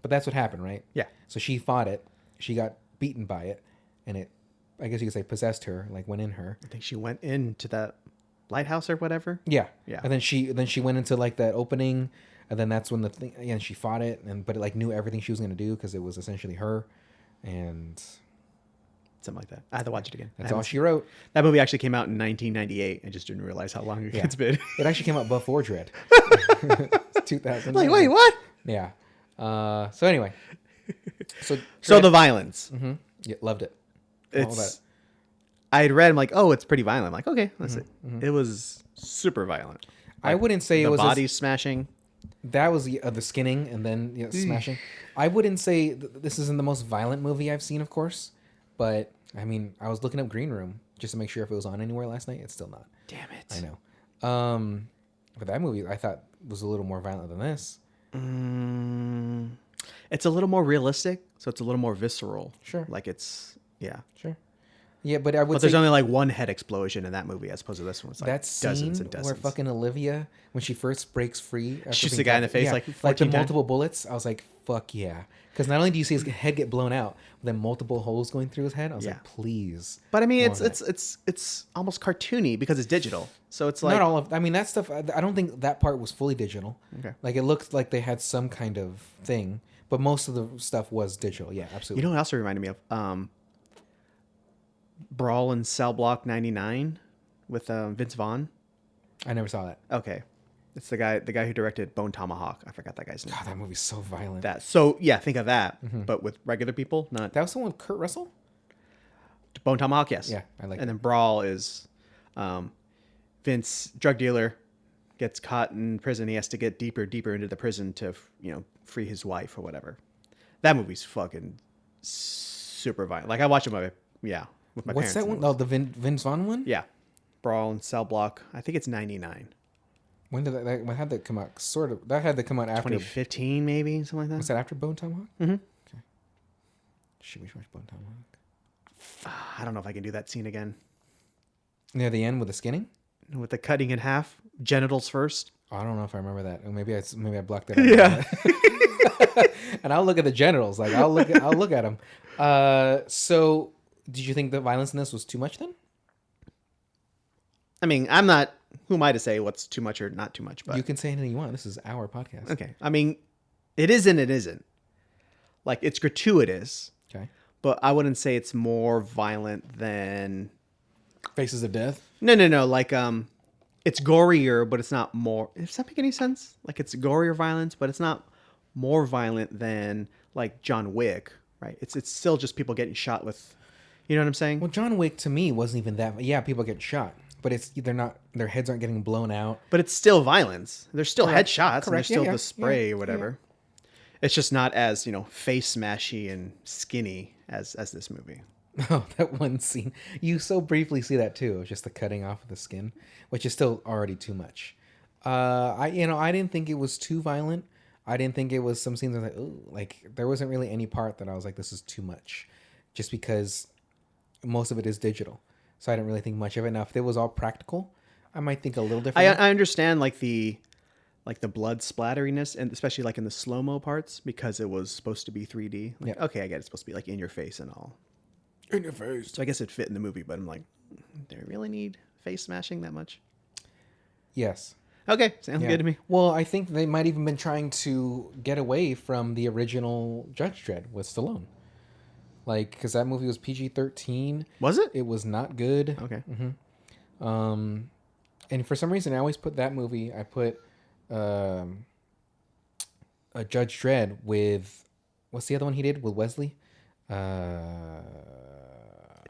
that's what happened, right? Yeah. So she fought it. She got beaten by it, and it, I guess you could say, possessed her, like went in her. I think she went into that lighthouse or whatever. Yeah. Yeah. And then she went into like that opening, and then that's when the thing. And she fought it, but it like knew everything she was gonna do because it was essentially her, and something like that. I had to watch it again. That's all she wrote. That movie actually came out in 1998. I just didn't realize how long it's been. It actually came out before Dredd. 2000. Like, wait, what? Yeah. So anyway. So the violence. Mm-hmm. Yeah, loved it. It's. I had read. I'm like, oh, it's pretty violent. I'm like, okay, that's it. Mm-hmm. It was super violent. Like, I wouldn't say it was body smashing. That was the skinning and then smashing. I wouldn't say this isn't the most violent movie I've seen, of course, but I mean, I was looking up Green Room just to make sure if it was on anywhere last night. It's still not. Damn it. I know. But that movie I thought was a little more violent than this. It's a little more realistic, so it's a little more visceral. Sure. Like it's Sure. Yeah, but I would. But there's only like one head explosion in that movie as opposed to this one. It's like that dozens scene and dozens. where fucking Olivia, when she first breaks free, shoots the guy in the face like 14 the multiple bullets. I was like, fuck yeah, because not only do you see his head get blown out, but then multiple holes going through his head. I was like, please. But I mean, it's almost cartoony because it's digital. So it's like not all of. I mean, that stuff. I don't think that part was fully digital. Okay. Like it looked like they had some kind of thing, but most of the stuff was digital. Yeah, absolutely. You know what also reminded me of? Brawl in Cell Block 99 with Vince Vaughn. I never saw that. Okay, it's the guy who directed Bone Tomahawk. I forgot that guy's name. God, that movie's so violent. Think of that, but with regular people. Not that was the one with Kurt Russell. Bone Tomahawk, yes. Yeah, I like. And then Brawl is Vince, drug dealer, gets caught in prison. He has to get deeper into the prison to free his wife or whatever. That movie's fucking super violent. Like I watched it with my What's parents. that one? Oh, the Vince Vaughn one? Yeah. Brawl and Cell Block. I think it's 99. When did when had that come out? Sort of. That had to come out after 2015, maybe something like that. Was that after Bone Tomahawk? Mm-hmm. Okay. Should we watch Bone Tomahawk? I don't know if I can do that scene again. Near the end with the skinning? With the cutting in half, genitals first. I don't know if I remember that. Or maybe I blocked it out. Yeah. And I'll look at the genitals. Like I'll look at them. So. Did you think the violence in this was too much then? I mean, I'm not. Who am I to say what's too much or not too much? But you can say anything you want. This is our podcast. Okay. I mean, it is and it isn't. Like it's gratuitous. Okay. But I wouldn't say it's more violent than Faces of Death. No. Like it's gorier, but it's not more. Does that make any sense? Like it's gorier violence, but it's not more violent than like John Wick, right? It's still just people getting shot with. You know what I'm saying? Well, John Wick to me wasn't even that. Yeah, people get shot, but they're not. Their heads aren't getting blown out. But it's still violence. There's still headshots. And there's still the spray or whatever. Yeah. It's just not as face smashy and skinny as this movie. Oh, that one scene. You so briefly see that too. Just the cutting off of the skin, which is still already too much. I didn't think it was too violent. I didn't think it was some scenes I was like, ooh, like there wasn't really any part that I was like, this is too much, just because. Most of it is digital, so I didn't really think much of it. Now, if it was all practical, I might think a little different. I understand like the blood splatteriness, and especially like in the slow mo parts because it was supposed to be 3D. Like, okay, I get it's supposed to be like in your face and all. In your face. So I guess it fit in the movie, but I'm like, do I really need face smashing that much? Yes. Okay, sounds good to me. Well, I think they might even been trying to get away from the original Judge Dredd with Stallone. Like, because that movie was PG-13. Was it? It was not good. Okay. Mm-hmm. And for some reason, I always put that movie. I put a Judge Dredd with what's the other one he did with Wesley?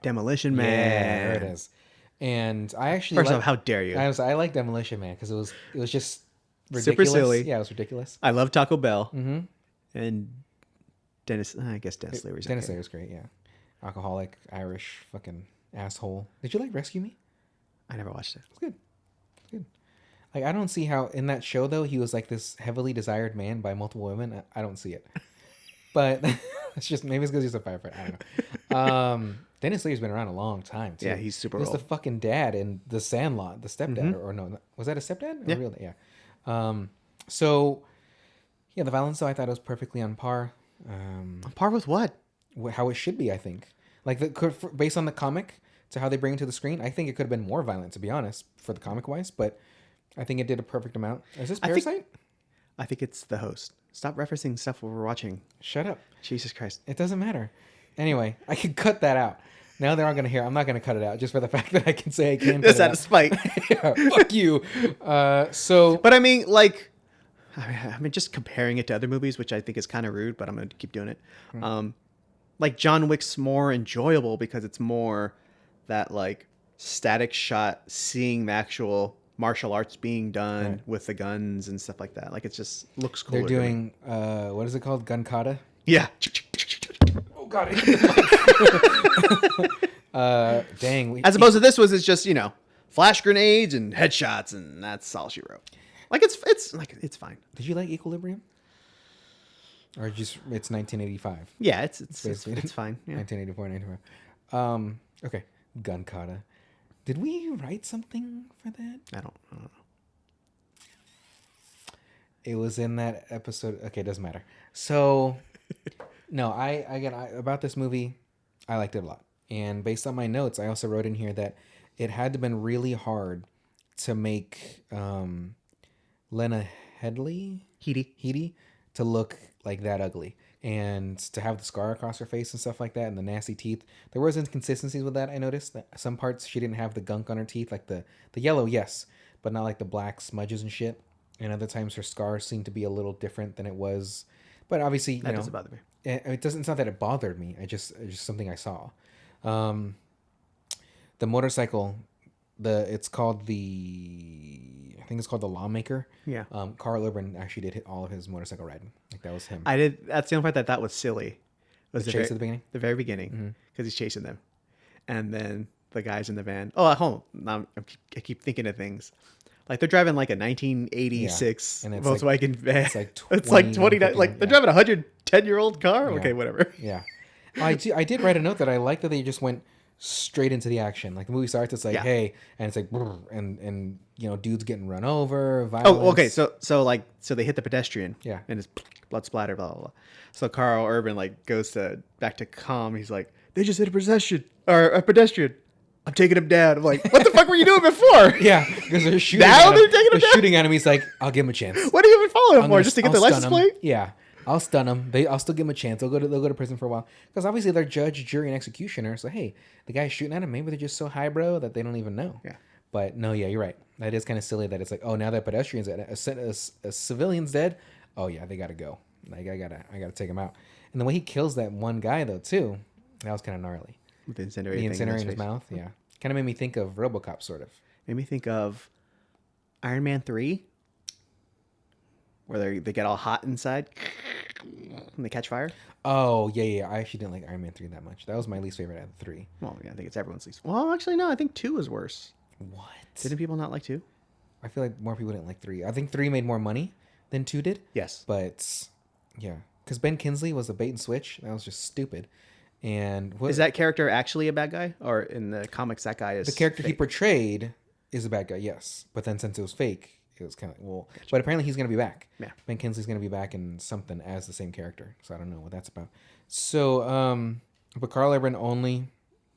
Demolition Man. Yeah, there it is. And I actually first off, how dare you? I like Demolition Man because it was just ridiculous. Super silly. Yeah, it was ridiculous. I love Taco Bell. Mm-hmm. And Dennis Leary's Dennis Leary's great, yeah. Alcoholic, Irish, fucking asshole. Did you like Rescue Me? I never watched it. It's good. It's good. Like, I don't see how in that show though he was like this heavily desired man by multiple women. I don't see it. But It's just maybe it's because he's a firefighter. I don't know. Dennis Leary's been around a long time too. Yeah, he's super He was old. the fucking dad in The Sandlot, the stepdad, or no, was that a stepdad? Yeah. Or real, yeah. So yeah, the violence though I thought it was perfectly on par. On par with what? How it should be, I think. Like based on the comic to how they bring it to the screen, I think it could have been more violent, to be honest, for the comic wise. But I think it did a perfect amount. Is this Parasite? I think it's the host. Stop referencing stuff we're watching. Shut up. Jesus Christ. It doesn't matter. Anyway, I can cut that out. Now they're all going to hear. I'm not going to cut it out just for the fact that I can say I can. That's out of spite. Yeah, fuck you. But I mean, like, just comparing it to other movies, which I think is kind of rude, but I'm going to keep doing it. Like John Wick's more enjoyable because it's more that like static shot, seeing the actual martial arts being done with the guns and stuff like that. Like it just looks cool. They're doing what is it called? Gun kata? Yeah. Oh god. Dang. As opposed to this was, it's just, flash grenades and headshots, and that's all she wrote. Like it's fine. Did you like Equilibrium? Or just it's 1985? Yeah, it's basically fine. Yeah. 1984, 1985. Okay, gun kata. Did we write something for that? I don't know. It was in that episode. Okay, it doesn't matter. So, no, about this movie, I liked it a lot. And based on my notes, I also wrote in here that it had to been really hard to make Lena Headey to look like that ugly. And to have the scar across her face and stuff like that, and the nasty teeth. There was inconsistencies with that, I noticed. That some parts she didn't have the gunk on her teeth. Like the yellow, yes, but not like the black smudges and shit. And other times her scars seemed to be a little different than it was. But obviously, That doesn't bother me. It doesn't. It's not that it bothered me. It's just something I saw. The motorcycle, it's called I think it's called the Lawmaker. Yeah. Karl Urban actually did hit all of his motorcycle riding. Like that was him. That's the only part that was silly. Was the chase at the beginning? The very beginning, because he's chasing them, and then the guys in the van. Oh, at home. I keep thinking of things. Like they're driving like a 1986 Volkswagen van. It's like 29. Like they're driving a 110-year-old car. Yeah. Okay, whatever. Yeah. I did write a note that I like that they just went straight into the action. Like the movie starts, it's like, hey, and it's like, and dudes getting run over, violence. Oh, okay. So they hit the pedestrian. Yeah. And it's blood splatter, blah, blah, blah. So Karl Urban goes back to calm. He's like, they just hit a pedestrian. I'm taking him down. I'm like, what the fuck were you doing before? Yeah, because they're shooting. Now they're taking him down? Shooting at him. He's like, I'll give him a chance. What are you even following him for? Just to get their license plate? Yeah, I'll stun them. I'll still give them a chance. They'll go to prison for a while because obviously they're judge, jury, and executioner. So hey, the guy's shooting at him. Maybe they're just so highbrow that they don't even know. Yeah. But no, yeah, you're right. That is kind of silly that it's like, oh, now that pedestrian's dead, a civilian's dead. Oh yeah, they gotta go. Like I gotta take him out. And the way he kills that one guy though too, that was kind of gnarly. With the incinerator in his mouth. Yeah, kind of made me think of RoboCop, sort of. Made me think of Iron Man 3, where they get all hot inside and they catch fire. Oh yeah. I actually didn't like Iron Man 3 that much. That was my least favorite out of the 3. Well, yeah, I think it's everyone's least. Well, actually, no. I think 2 is worse. What? Didn't people not like 2? I feel like more people didn't like 3. I think 3 made more money than 2 did. Yes. But yeah, because Ben Kingsley was a bait and switch. That was just stupid. And is that character actually a bad guy, or in the comics that guy is the character fake? he portrayed is a bad guy? Yes, but then since it was fake, it was kind of gotcha. But apparently he's gonna be back. Yeah, Ben Kingsley's gonna be back in something as the same character. So I don't know what that's about. So but Karl Urban only.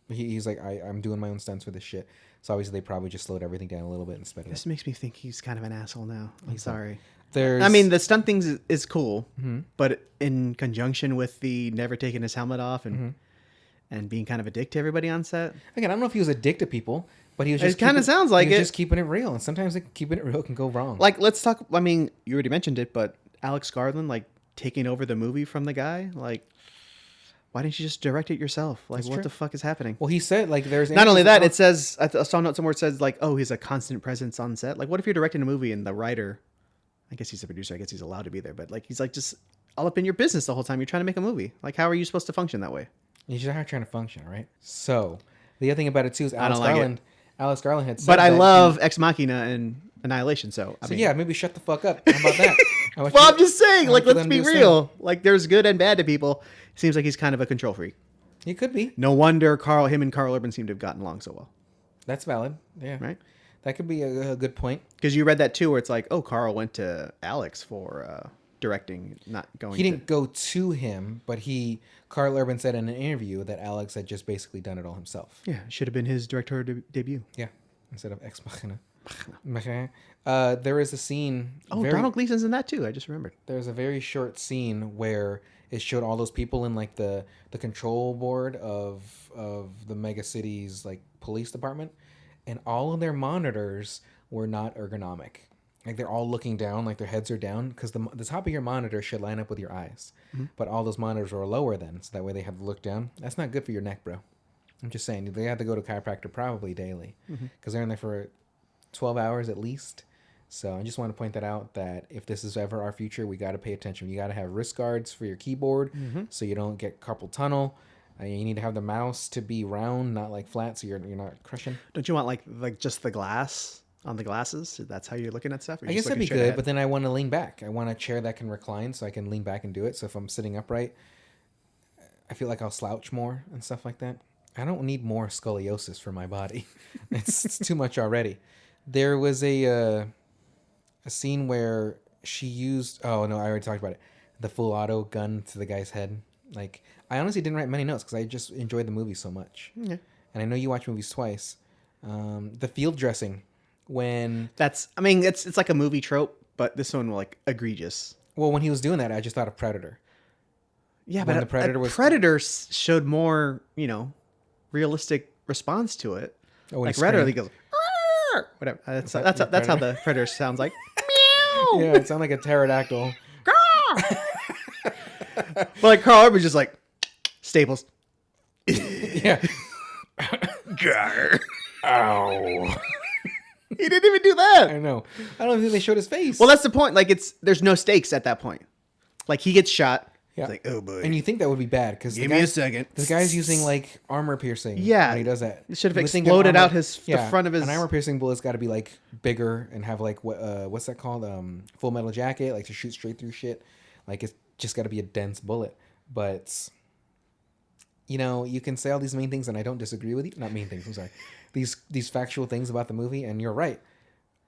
He's like, I'm doing my own stunts for this shit. So obviously they probably just slowed everything down a little bit and sped it up. This makes me think he's kind of an asshole now. I'm sorry. I mean, the stunt things is cool, but in conjunction with the never taking his helmet off and being kind of a dick to everybody on set. Again, I don't know if he was a dick to people, but he was just. It kind of sounds like he was just keeping it real, and sometimes keeping it real can go wrong. Like, let's talk. I mean, you already mentioned it, but Alex Garland taking over the movie from the guy, why didn't you just direct it yourself? Like, what the fuck is happening? Well, he said there's not only that, it says I saw a note somewhere. It says oh, he's a constant presence on set. Like, what if you're directing a movie and the writer, I guess he's a producer. I guess he's allowed to be there, but he's just all up in your business the whole time. You're trying to make a movie. Like, how are you supposed to function that way? You're just trying to function, right? So the other thing about it too is Alex Garland had said but I love Ex Machina, and Annihilation. So I mean, yeah, maybe shut the fuck up. How about that? well, I'm just saying, like, let's be real. Like, there's good and bad to people. Seems like he's kind of a control freak. He could be. No wonder him and Karl Urban seem to have gotten along so well. That's valid. Yeah. Right? That could be a good point. Because you read that too, where it's like, oh, Karl went to Alex for directing, not going. He didn't go to him, but Karl Urban said in an interview that Alex had just basically done it all himself. Yeah, should have been his directorial debut. Yeah, instead of Ex Machina. There is a scene. Oh, Donald Gleason's in that too. I just remembered. There's a very short scene where it showed all those people in like the control board of the mega city's like police department, and all of their monitors were not ergonomic. Like they're all looking down, like their heads are down, because the top of your monitor should line up with your eyes. Mm-hmm. But all those monitors were lower then, so that way they have to look down. That's not good for your neck, bro. I'm just saying, they have to go to chiropractor probably daily, because they're in there for 12 hours at least. So I just want to point that out, that if this is ever our future, we got to pay attention. You got to have wrist guards for your keyboard so you don't get carpal tunnel. You need to have the mouse to be round, not like flat, so you're not crushing. Don't you want like just the glass on the glasses? That's how you're looking at stuff? I guess that'd be good, but then I want to lean back. I want a chair that can recline so I can lean back and do it. So if I'm sitting upright, I feel like I'll slouch more and stuff like that. I don't need more scoliosis for my body. It's too much already. There was a scene where she used, oh no, I already talked about it, the full auto gun to the guy's head. Like, I honestly didn't write many notes because I just enjoyed the movie so much. Yeah. And I know you watch movies twice. The field dressing, when... it's like a movie trope, but this one like egregious. Well, when he was doing that, I just thought of Predator. Yeah, when but Predator showed more, realistic response to it. Oh, like Predator, he goes, Arr! Whatever. That's how the Predator sounds like. Meow. Yeah, it sounds like a pterodactyl. But like Karl Urban's just like Staples. Yeah. Ow. He didn't even do that. I know. I don't think they showed his face. Well, that's the point. Like there's no stakes at that point. Like he gets shot. Yeah. It's like, oh boy. And you think that would be bad because give me a second. This guy's using like armor piercing. Yeah. When he does that. It should have exploded out the front of his. An armor piercing bullet's got to be like bigger and have like what's that called? Full Metal Jacket, like to shoot straight through shit. Like it's just got to be a dense bullet. But you can say all these mean things, and I don't disagree with you. Not mean things. I'm sorry. These factual things about the movie, and you're right.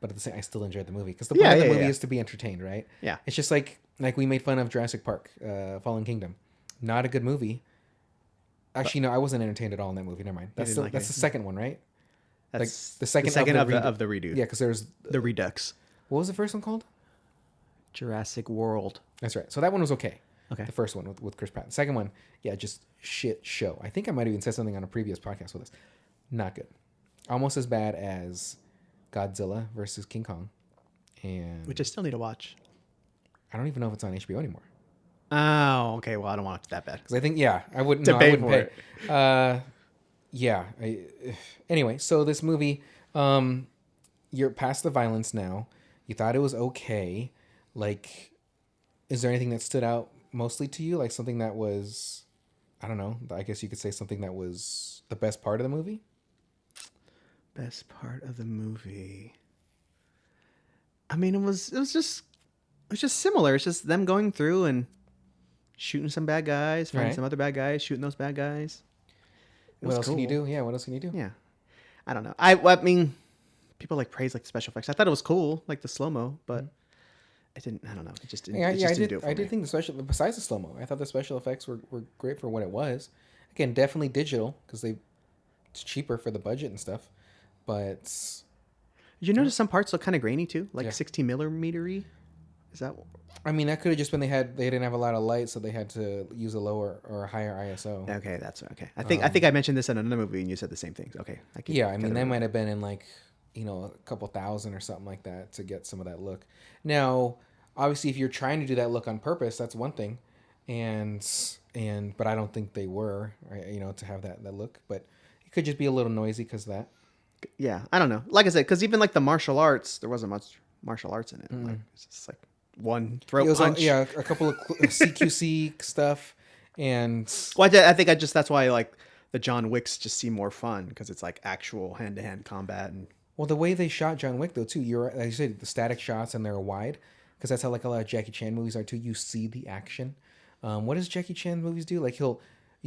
But at the same, I still enjoyed the movie because the point of the movie is to be entertained, right? Yeah. It's just like we made fun of Jurassic Park, Fallen Kingdom. Not a good movie. Actually, no, I wasn't entertained at all in that movie. Never mind. That's the second one, right? That's like the second of the redo. Yeah, because there's the Redux. What was the first one called? Jurassic World. That's right. So that one was okay. Okay. The first one with Chris Pratt. The second one, yeah, just shit show. I think I might have even said something on a previous podcast with us. Not good. Almost as bad as Godzilla versus King Kong, which I still need to watch. I don't even know if it's on HBO anymore. Oh, okay. Well, I don't want it that bad. Because I think, I wouldn't pay. Anyway, so this movie, you're past the violence now. You thought it was okay. Like, is there anything that stood out mostly to you? Like something that was, I don't know, I guess you could say something that was the best part of the movie? Best part of the movie. I mean, it was just similar. It's just them going through and shooting some bad guys, finding some other bad guys, shooting those bad guys. What else can you do? Yeah, what else can you do? Yeah. I don't know. I mean, people praise the special effects. I thought it was cool, like the slow-mo, but I don't know. It just didn't, didn't do it for me. I did think besides the slow-mo, I thought the special effects were great for what it was. Again, definitely digital because it's cheaper for the budget and stuff. But did you notice some parts look kind of grainy too, like 16 millimeter-y? Is that? I mean, that could have just been they didn't have a lot of light, so they had to use a lower or a higher ISO. Okay, that's okay. I think I mentioned this in another movie, and you said the same thing. Okay, I mean, they might have been in a couple thousand or something like that to get some of that look. Now, obviously, if you're trying to do that look on purpose, that's one thing, but I don't think they were, to have that look. But it could just be a little noisy because of that. Yeah, I don't know. Like I said, because even the martial arts, there wasn't much martial arts in it. Like, it's just one throat punch. A couple of CQC stuff, and I think that's why the John Wicks just seem more fun because it's actual hand-to-hand combat and Well, the way they shot John Wick though too, you're like you said, the static shots and they're wide, because that's how like a lot of Jackie Chan movies are too. You see the action. What does Jackie Chan movies do? Like you'll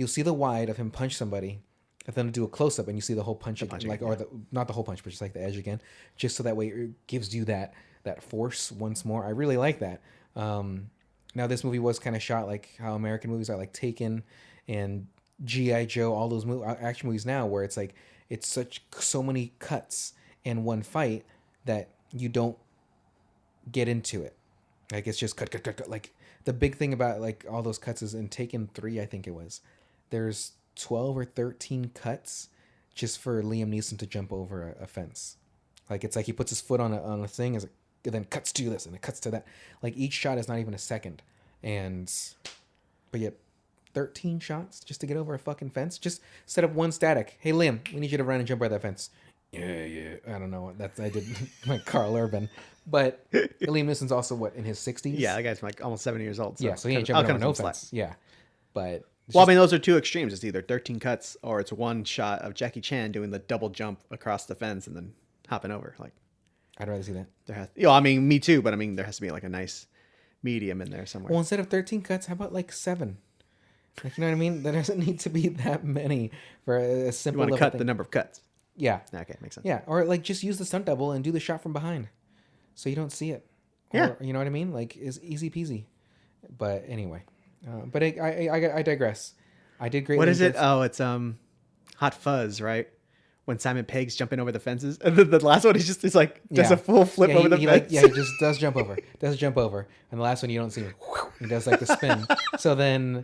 see the wide of him punch somebody, and then do a close up and you see the whole punch again, like or not the whole punch, but just like the edge again, just so that way it gives you that force once more. I really like that. Now this movie was kind of shot like how American movies are, like Taken and G.I. Joe, all those action movies now, where it's like it's so many cuts in one fight that you don't get into it. Like it's just cut. Like the big thing about like all those cuts is in Taken 3, I think it was, there's 12 or 13 cuts just for Liam Neeson to jump over a fence. Like it's like he puts his foot on a thing, and then cuts to this and it cuts to that. Like each shot is not even a second, but yet 13 shots just to get over a fucking fence. Just set up one static. Hey Liam, we need you to run and jump over that fence. Yeah. I don't know. I did like Karl Urban, but Liam Neeson's also in his 60s. Yeah, that guy's like almost 70 years old. So yeah, so he ain't jumping over no fence. Yeah, but I mean, those are two extremes. It's either 13 cuts or it's one shot of Jackie Chan doing the double jump across the fence and then hopping over. Like, I'd rather see that. I mean, me too, but I mean, there has to be like a nice medium in there somewhere. Well, instead of 13 cuts, how about like 7? Like, you know what I mean? There doesn't need to be that many for a simple. You want to cut the number of cuts. Yeah. Okay, makes sense. Yeah, or like just use the stunt double and do the shot from behind, so you don't see it. Or, you know what I mean? Like, is easy peasy. But anyway, but I digress. I did great. What is it? Oh, it's Hot Fuzz, right? When Simon Pegg's jumping over the fences, and then the last one does a full flip over the fence. He just does jump over. And the last one you don't see him. He does like the spin. So then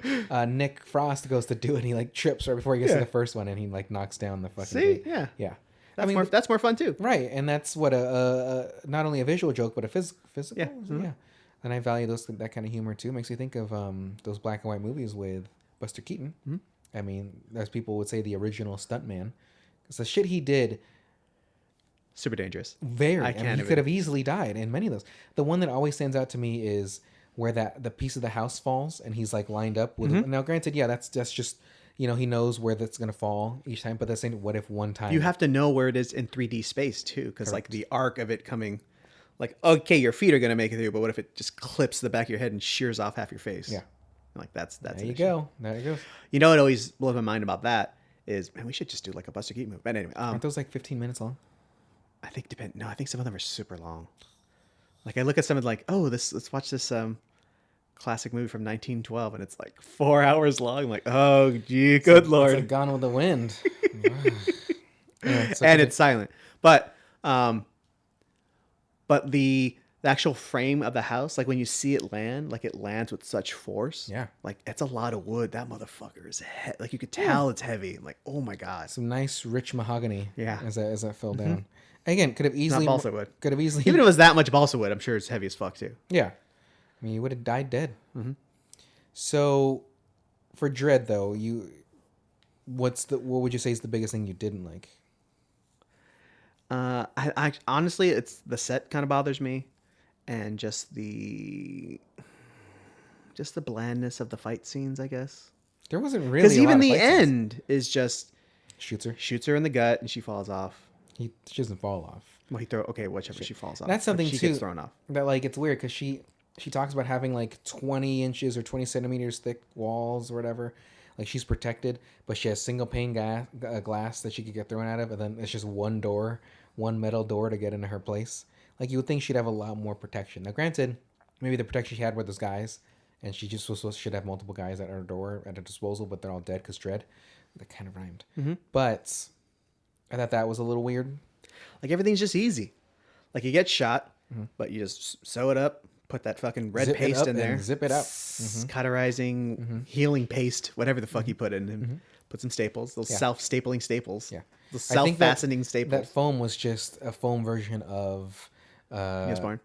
Nick Frost goes to do it, and he like trips right before he gets to the first one, and he like knocks down the fucking gate. Yeah. That's more fun too. Right, and that's what not only a visual joke, but a physical. Yeah. Mm-hmm. Yeah. And I value that kind of humor too. Makes me think of those black and white movies with Buster Keaton. Mm-hmm. I mean, as people would say, the original stuntman. Because the shit he did, super dangerous. Very. He could have easily died in many of those. The one that always stands out to me is where the piece of the house falls and he's like lined up with. Mm-hmm. Now, granted, that's just, he knows where that's gonna fall each time. But that's saying, what if one time you have to know where it is in 3D space too, because like the arc of it coming, like okay, your feet are gonna make it through, but what if it just clips the back of your head and shears off half your face? Yeah. Like that's there you go. There you go. You know what always blows my mind about that is, man, we should just do like a Buster Keaton movie. But anyway, aren't those like 15 minutes long? I think I think some of them are super long. Like I look at some of like, let's watch this classic movie from 1912, and it's like 4 hours long. I'm like, oh gee, good lord. It's like Gone with the Wind. It's silent, but the actual frame of the house, like when you see it land, like it lands with such force. Yeah. Like it's a lot of wood. That motherfucker is like you could tell it's heavy. I'm like, oh my God. Some nice rich mahogany. Yeah. As that fell down. Again, could have easily. Not balsa wood. Could have easily. Even if it was that much balsa wood, I'm sure it's heavy as fuck too. Yeah. I mean, you would have died dead. Mm-hmm. So, for Dredd though, what would you say is the biggest thing you didn't like? I honestly, it's the set kind of bothers me. And just the blandness of the fight scenes, I guess. There wasn't really, because even the end is just shoots her in the gut and she falls off. She doesn't fall off. Well, whichever she falls off. That's something she too. Gets thrown off. That like it's weird because she talks about having like 20 inches or 20 centimeters thick walls or whatever. Like she's protected, but she has single pane glass that she could get thrown out of, and then it's just one metal door to get into her place. Like, you would think she'd have a lot more protection. Now, granted, maybe the protection she had were those guys, and she just should have multiple guys at her door at her disposal, but they're all dead because Dredd. That kind of rhymed. Mm-hmm. But I thought that was a little weird. Like, everything's just easy. Like, you get shot, but you just sew it up, put that fucking red paste in there. Zip it up. Cauterizing, healing paste, whatever the fuck you put in. And put some staples, those self-stapling staples. Yeah. The self-fastening staples. That foam was just a foam version of... Neosporin.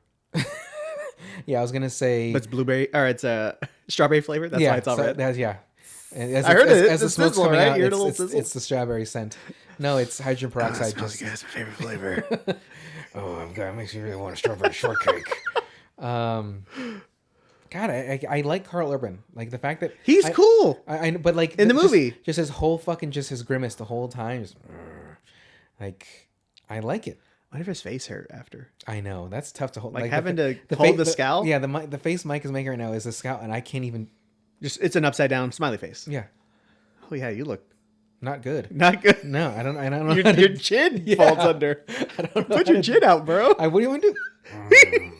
Yeah, I was gonna say, but it's blueberry or it's a strawberry flavor. That's why it's all red. And I heard it. As the smoke's coming right? out, it's the strawberry scent. No, it's hydrogen peroxide. It's my favorite flavor. God, it makes me really want a strawberry shortcake. God, I like Karl Urban. Like the fact that he's cool. But like in the movie, just his whole fucking his grimace the whole time. Like, I like it. What if his face hurt after? I know that's tough to hold. Like the having fa- to hold the scowl? Yeah, the face Mike is making right now is a scowl, and I can't even. Just it's an upside down smiley face. Yeah, Oh yeah, you look not good. not good. No, I don't know. Your chin falls under. I don't know. Put your chin out, bro. What do you want to do?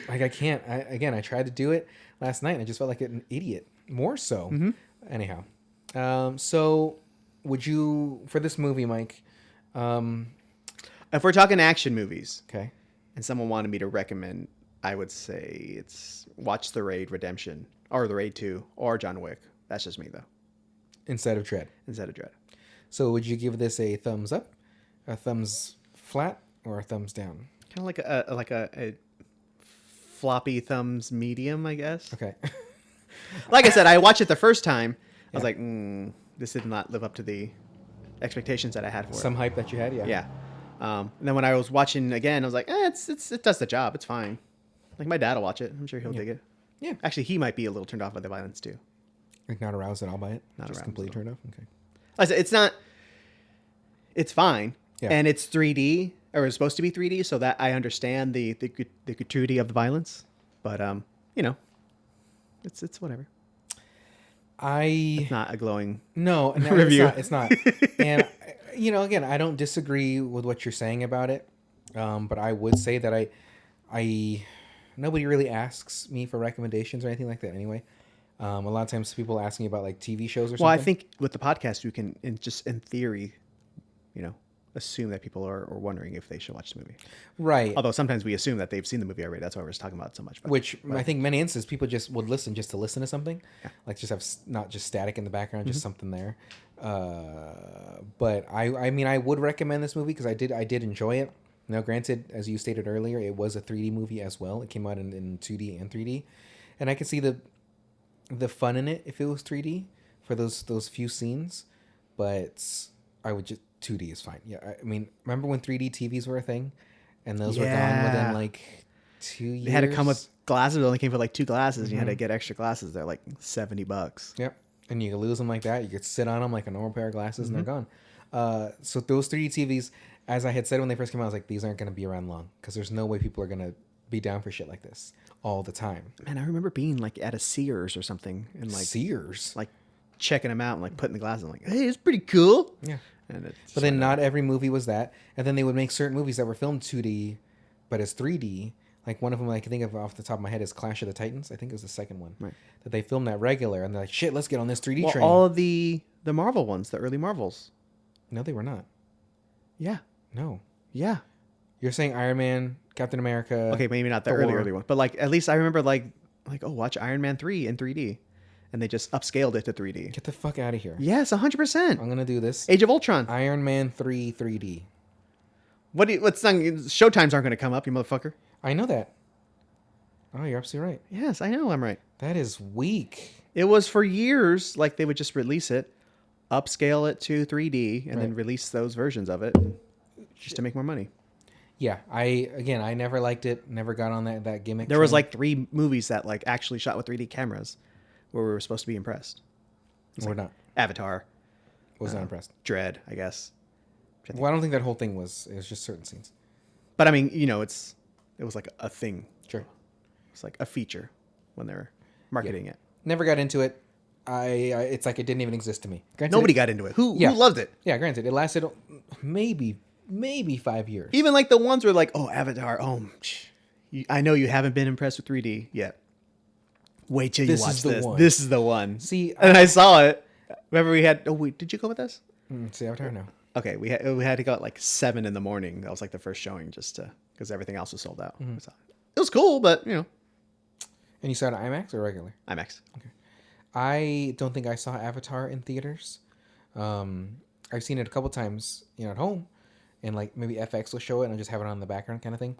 Like I can't. I tried to do it last night, and I just felt like an idiot. More so. Mm-hmm. Anyhow, so would you for this movie, Mike? If we're talking action movies, Okay. and someone wanted me to recommend, I would say it's watch The Raid Redemption or The Raid 2 or John Wick. That's just me though. Instead of Dredd. Instead of Dredd. So would you give this a thumbs up, a thumbs flat, or a thumbs down? Kind of like a floppy thumbs medium, I guess. Okay. Like I said, I watched it the first time. I was Yeah. like, this did not live up to the expectations that I had for Some hype that you had, it. Yeah. And then when I was watching again, I was like, it does the job. It's fine. Like my dad will watch it. I'm sure he'll dig it. Yeah. Actually, he might be a little turned off by the violence too. Like not aroused at all by it? Not Just aroused completely at all. turned off? Okay. Like I said, it's not. It's fine. Yeah. And it's 3D, or it's supposed to be 3D, so that I understand the gratuity of the violence. But it's whatever. It's not a glowing No, review. It's not. And again, I don't disagree with what you're saying about it. But I would say that I nobody really asks me for recommendations or anything like that anyway. A lot of times people ask me about like TV shows or something. Well, I think with the podcast, we can, in theory, assume that people are wondering if they should watch the movie. Right. Although sometimes we assume that they've seen the movie already. That's why we're just talking about it so much. Which I think many instances people just would listen just to listen to something, like just have not just static in the background, just something there. But I mean, I would recommend this movie because I did enjoy it. Now, granted, as you stated earlier, it was a 3D movie as well. It came out in 2D and 3D, and I could see the fun in it if it was 3D for those few scenes. But I would just 2D is fine. Yeah, I mean, remember when 3D TVs were a thing, and those were gone within like 2 years. They had to come with glasses. It only came for like 2 glasses. And you had to get extra glasses. They're like $70. Yep. And you could lose them like that. You could sit on them like a normal pair of glasses and they're gone. So those 3D TVs, as I had said when they first came out, I was like, these aren't going to be around long because there's no way people are going to be down for shit like this all the time. Man, I remember being like at a Sears or something and like Sears. like checking them out and like putting the glasses on, like, hey, it's pretty cool. Yeah. And But then not every movie was that. And then they would make certain movies that were filmed 2D, but as 3D. Like one of them I can think of off the top of my head is Clash of the Titans. I think it was the second one. Right. That they filmed that regular and they're like, shit, let's get on this 3D train. all of the Marvel ones, the early Marvels. No, they were not. Yeah. No. Yeah. You're saying Iron Man, Captain America. Okay, maybe not the Thor. early one, but like at least I remember like watch Iron Man 3 in 3D, and they just upscaled it to 3D. Get the fuck out of here. Yes, 100%. I'm going to do this. Age of Ultron. Iron Man 3 3D. What's showtimes aren't going to come up, you motherfucker. I know that. Oh, you're absolutely right. Yes, I know I'm right. That is weak. It was for years like they would just release it, upscale it to 3D, and then release those versions of it just to make more money. Yeah, I never liked it. Never got on that gimmick. There was like 3 movies that like actually shot with 3D cameras where we were supposed to be impressed. We're not. Avatar, Was not impressed. Dredd, I guess. Well, I don't think that whole thing was. It was just certain scenes. But I mean, it was like a thing. Sure. It's like a feature when they were marketing it. Never got into it. It's like it didn't even exist to me. Granted, Nobody got into it. Who Yeah. loved it? Yeah, granted, it lasted maybe 5 years. Even like the ones where like, oh, Avatar. Oh, I know you haven't been impressed with 3D yet. Wait till you This watch is the this. one. This is the one. See, and I saw it. Remember we had. Oh wait, did you go with us? see, Avatar now. Okay, we had to go at like 7 in the morning. That was like the first showing, just because everything else was sold out. So, it was cool, but And you saw it in IMAX or regular? IMAX. I don't think I saw Avatar in theaters. I've seen it a couple times, at home, and like maybe FX will show it and I'll just have it on the background kind of thing.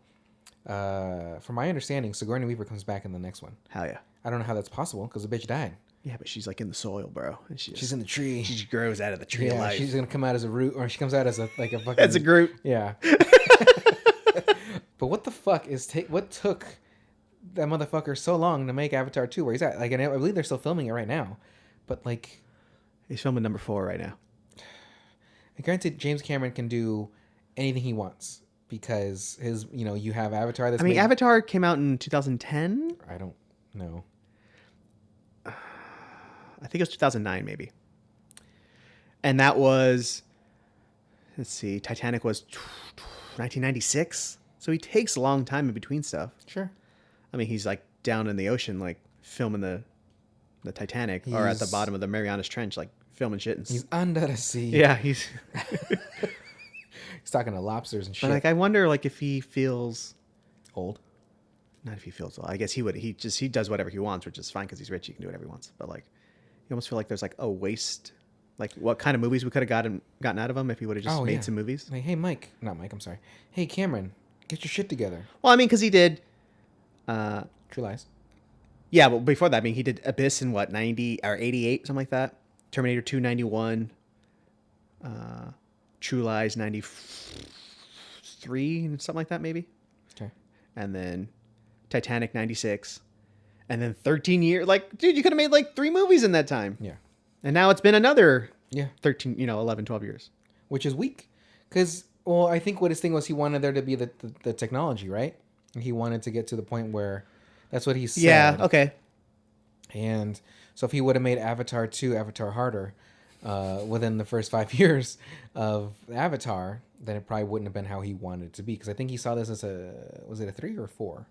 From my understanding, Sigourney Weaver comes back in the next one. Hell yeah. I don't know how that's possible because the bitch died. Yeah, but she's like in the soil, bro. And She's in the tree. She just grows out of the tree of Yeah, life. she's gonna come out as a root, or she comes out as a fucking. That's a Groot. Yeah. But what the fuck what took that motherfucker so long to make Avatar 2 where he's at? Like, and I believe they're still filming it right now. But like, He's filming number 4 right now. granted, James Cameron can do anything he wants because his, you have Avatar. That's I mean, made, Avatar came out in 2010. I don't know. I think it was 2009, maybe. And that was, let's see, Titanic was 1996. So he takes a long time in between stuff. Sure. I mean, he's like down in the ocean, like filming the Titanic, or at the bottom of the Marianas Trench, like filming shit. And He's under the sea. yeah, he's. He's talking to lobsters and shit. But like, I wonder, like, if he feels Old. not if he feels old. I guess he would. He does whatever he wants, which is fine because he's rich. He can do whatever he wants. But like, you almost feel like there's like a waste. Like, what kind of movies we could have gotten out of him if he would have just made some movies? Like, hey, Mike. Not Mike, I'm sorry. Hey, Cameron, get your shit together. Well, I mean, because he did. True Lies. Yeah, but before that, I mean, he did Abyss in what, 90 or 88, something like that. Terminator 2, 91. True Lies, 93, something like that, maybe. Okay. And then Titanic, 96. And then 13 years. Like, dude, you could have made like 3 movies in that time. Yeah. And now it's been another 13, 11, 12 years. Which is weak. Because, well, I think what his thing was, he wanted there to be the technology, right? He wanted to get to the point where that's what he said. Yeah, okay. And so if he would have made Avatar 2, Avatar Harder, within the first 5 years of Avatar, then it probably wouldn't have been how he wanted it to be. Because I think he saw this as was it a 3 or a 4?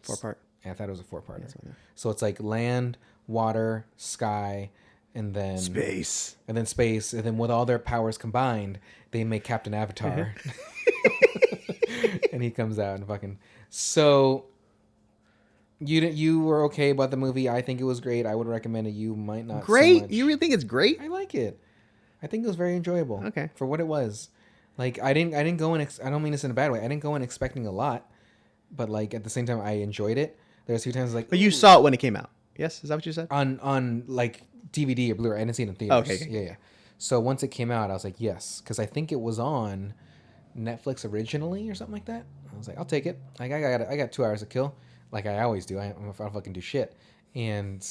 4-part. Yeah, I thought it was a 4-parter. So it's like land, water, sky, and then Space. And then space. And then with all their powers combined, they make Captain Avatar. And he comes out and fucking... So... You were okay about the movie. I think it was great. I would recommend it. You might not. Great? So much. You really think it's great? I like it. I think it was very enjoyable. Okay. For what it was. Like, I didn't go in... I don't mean this in a bad way. I didn't go in expecting a lot. But, like, at the same time, I enjoyed it. There's a few times, like... But you saw it when it came out. Yes? Is that what you said? On like, DVD or Blu-ray. I didn't see it in theaters. Okay. Yeah. So, once it came out, I was like, yes. Because I think it was on Netflix originally or something like that. I was like, I'll take it. Like, I got 2 hours to kill. Like I always do. I don't fucking do shit. And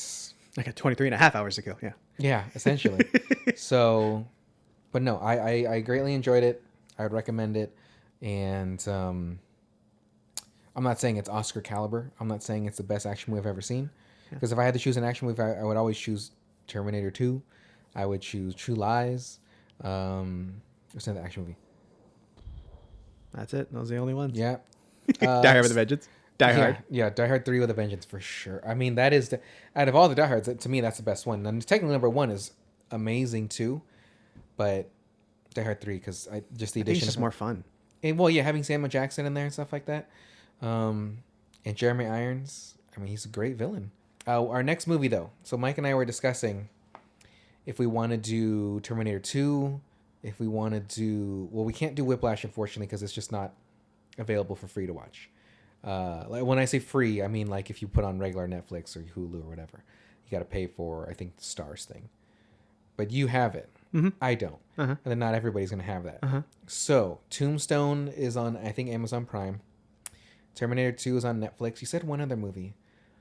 I got 23 and a half hours to kill. Yeah. Yeah, essentially. So, but no, I greatly enjoyed it. I would recommend it. And I'm not saying it's Oscar caliber. I'm not saying it's the best action movie I've ever seen. Because if I had to choose an action movie, I would always choose Terminator 2. I would choose True Lies. What's another action movie? That's it. Those are the only ones. Yeah. Die Hard with a Vengeance. Die Hard. Yeah, Die Hard 3 with a Vengeance for sure. I mean, that is out of all the Die Hards, to me, that's the best one. And technically, number 1 is amazing too, but Die Hard 3 because just the addition. It's just more fun. And, well, yeah, having Samuel Jackson in there and stuff like that, and Jeremy Irons. I mean, he's a great villain. Our next movie though. So Mike and I were discussing if we want to do Terminator 2, if we want to do. Well, we can't do Whiplash unfortunately because it's just not available for free to watch. Like when I say free, I mean like if you put on regular Netflix or Hulu or whatever, you got to pay for I think the Stars thing. But you have it. Mm-hmm. I don't. Uh-huh. And then not everybody's gonna have that. Uh-huh. So Tombstone is on I think Amazon Prime. Terminator 2 is on Netflix. You said one other movie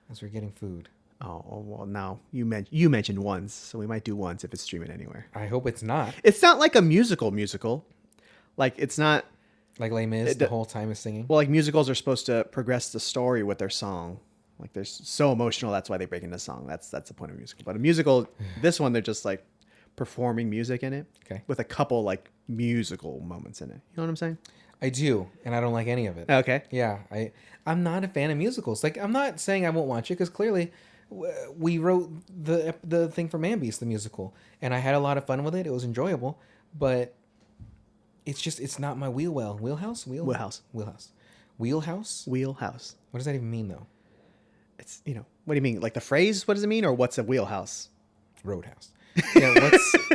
as we're getting food. Oh well, now you mentioned Once, so we might do Once if it's streaming anywhere. I hope it's not. It's not like a musical. Like it's not. Like Les Mis, the whole time is singing. Well, like musicals are supposed to progress the story with their song. Like they're so emotional, that's why they break into song. That's the point of a musical. But a musical, this one, they're just like performing music in it. Okay. With a couple like musical moments in it. You know what I'm saying? I do, and I don't like any of it. Okay. Yeah, I'm not a fan of musicals. Like I'm not saying I won't watch it because clearly we wrote the thing for Man Beast, the musical, and I had a lot of fun with it. It was enjoyable, but it's not my wheelhouse. Wheelhouse. What does that even mean though? It's what do you mean? Like the phrase? What does it mean, or what's a wheelhouse? Roadhouse. Yeah,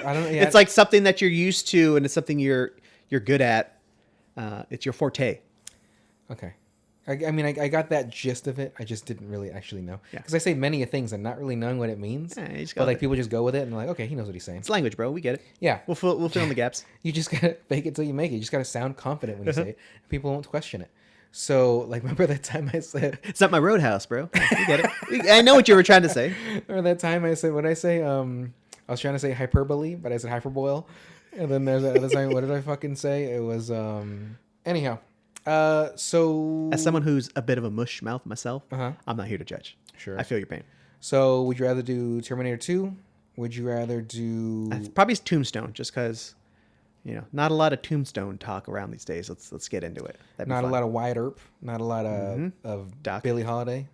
I don't know. Yeah, it's like something that you're used to, and it's something you're good at. It's your forte. Okay. I mean, I got that gist of it. I just didn't really actually know. Yeah. Because I say many things and not really knowing what it means. Yeah, but like people just go with it and they're like, okay, he knows what he's saying. It's language, bro. We get it. Yeah. We'll fill in the gaps. You just gotta fake it till you make it. You just gotta sound confident when you say it. People won't question it. So, like, remember that time I said... It's not my roadhouse, bro. We get it. I know what you were trying to say. Or that time I said, what did I say? I was trying to say hyperbole, but I said hyperboil. And then there's that other song. What did I fucking say? It was anyhow. So As someone who's a bit of a mush mouth myself, Uh-huh. I'm not here to judge. Sure. I feel your pain. So would you rather do Terminator 2? Would you rather do Probably Tombstone, just because, not a lot of Tombstone talk around these days. Let's get into it. not a lot of Wyatt Earp, not a lot of Doc. Billie Holiday,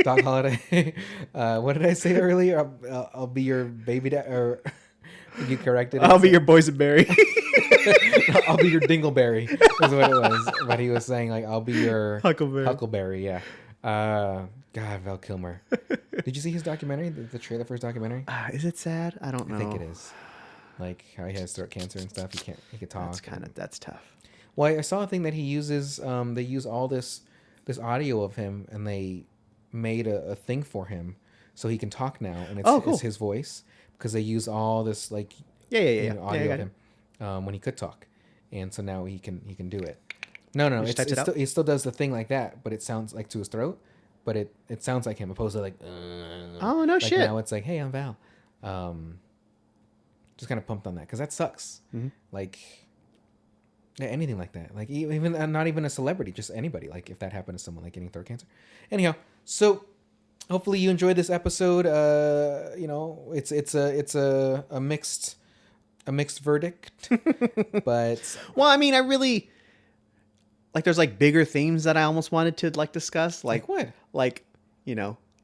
Doc Holiday. What did I say earlier? I'll be your baby dad, or you corrected it. I'll be your boysenberry. I'll be your dingleberry is what it was. But he was saying like I'll be your Huckleberry. Yeah. God, Val Kilmer. Did you see his documentary? The trailer for his documentary? Is it sad? I don't know. I think it is. Like how he has throat cancer and stuff. He could talk. That's tough. Well, I saw a thing that he uses. They use all this audio of him, and they made a thing for him so he can talk now, and it's his voice because they use all this like audio of him when he could talk, and so now he can do it. No, he still does the thing like that, but it sounds like to his throat, but it sounds like him opposed to like. Oh no, like shit! Now it's like, hey, I'm Val. Just kind of pumped on that because that sucks. Mm-hmm. Like. Yeah, anything like that. Like even not even a celebrity, just anybody. Like if that happened to someone like getting throat cancer. Anyhow, so hopefully you enjoyed this episode. It's a mixed verdict. But well, I mean, I really like. There's like bigger themes that I almost wanted to like discuss. Like what? Like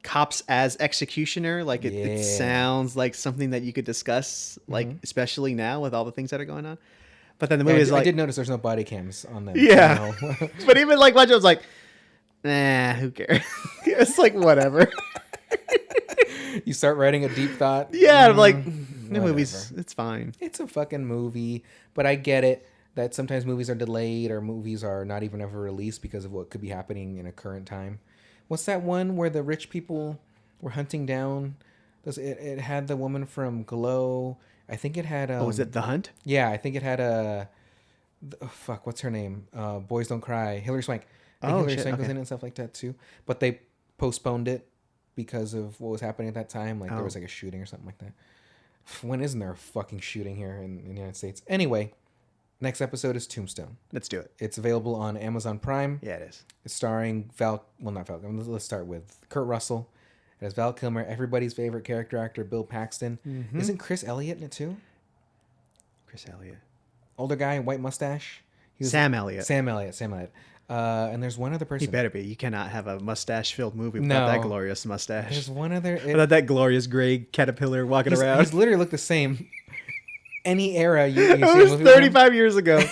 cops as executioner. Like it sounds like something that you could discuss. Like especially now with all the things that are going on. But then the movie is like... I did notice there's no body cams on them. Yeah. But even like watching, I was like, nah, who cares? It's like, whatever. You start writing a deep thought. Yeah, I'm like, the movie's... It's fine. It's a fucking movie. But I get it that sometimes movies are delayed or movies are not even ever released because of what could be happening in a current time. What's that one where the rich people were hunting down... It had the woman from Glow... I think it had... was it The Hunt? Yeah, I think it had what's her name? Boys Don't Cry. Hilary Swank. Hilary Swank was in it and stuff like that too. But they postponed it because of what was happening at that time. Like there was like a shooting or something like that. When isn't there a fucking shooting here in the United States? Anyway, next episode is Tombstone. Let's do it. It's available on Amazon Prime. Yeah, it is. It's starring not Val. Let's start with Kurt Russell. It has Val Kilmer, everybody's favorite character actor, Bill Paxton. Mm-hmm. Isn't Chris Elliott in it too? Chris Elliott. Older guy, white mustache. Sam Elliott. Sam Elliott. And there's one other person. He better be. You cannot have a mustache-filled movie without that glorious mustache. There's one other... without that glorious gray caterpillar walking around. He's literally looked the same. Any era you see it was 35 years ago.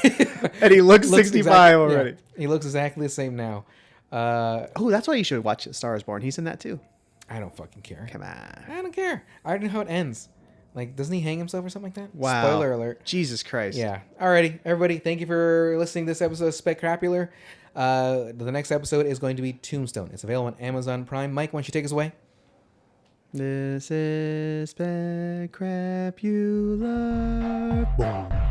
And he looks 65 already. Yeah, he looks exactly the same now. That's why you should watch Star is Born. He's in that too. I don't fucking care. Come on. I don't care. I already know how it ends. Like, doesn't he hang himself or something like that? Wow. Spoiler alert. Jesus Christ. Yeah. Alrighty, everybody. Thank you for listening to this episode of Spectacular. The next episode is going to be Tombstone. It's available on Amazon Prime. Mike, why don't you take us away? This is Spectacular. Boom.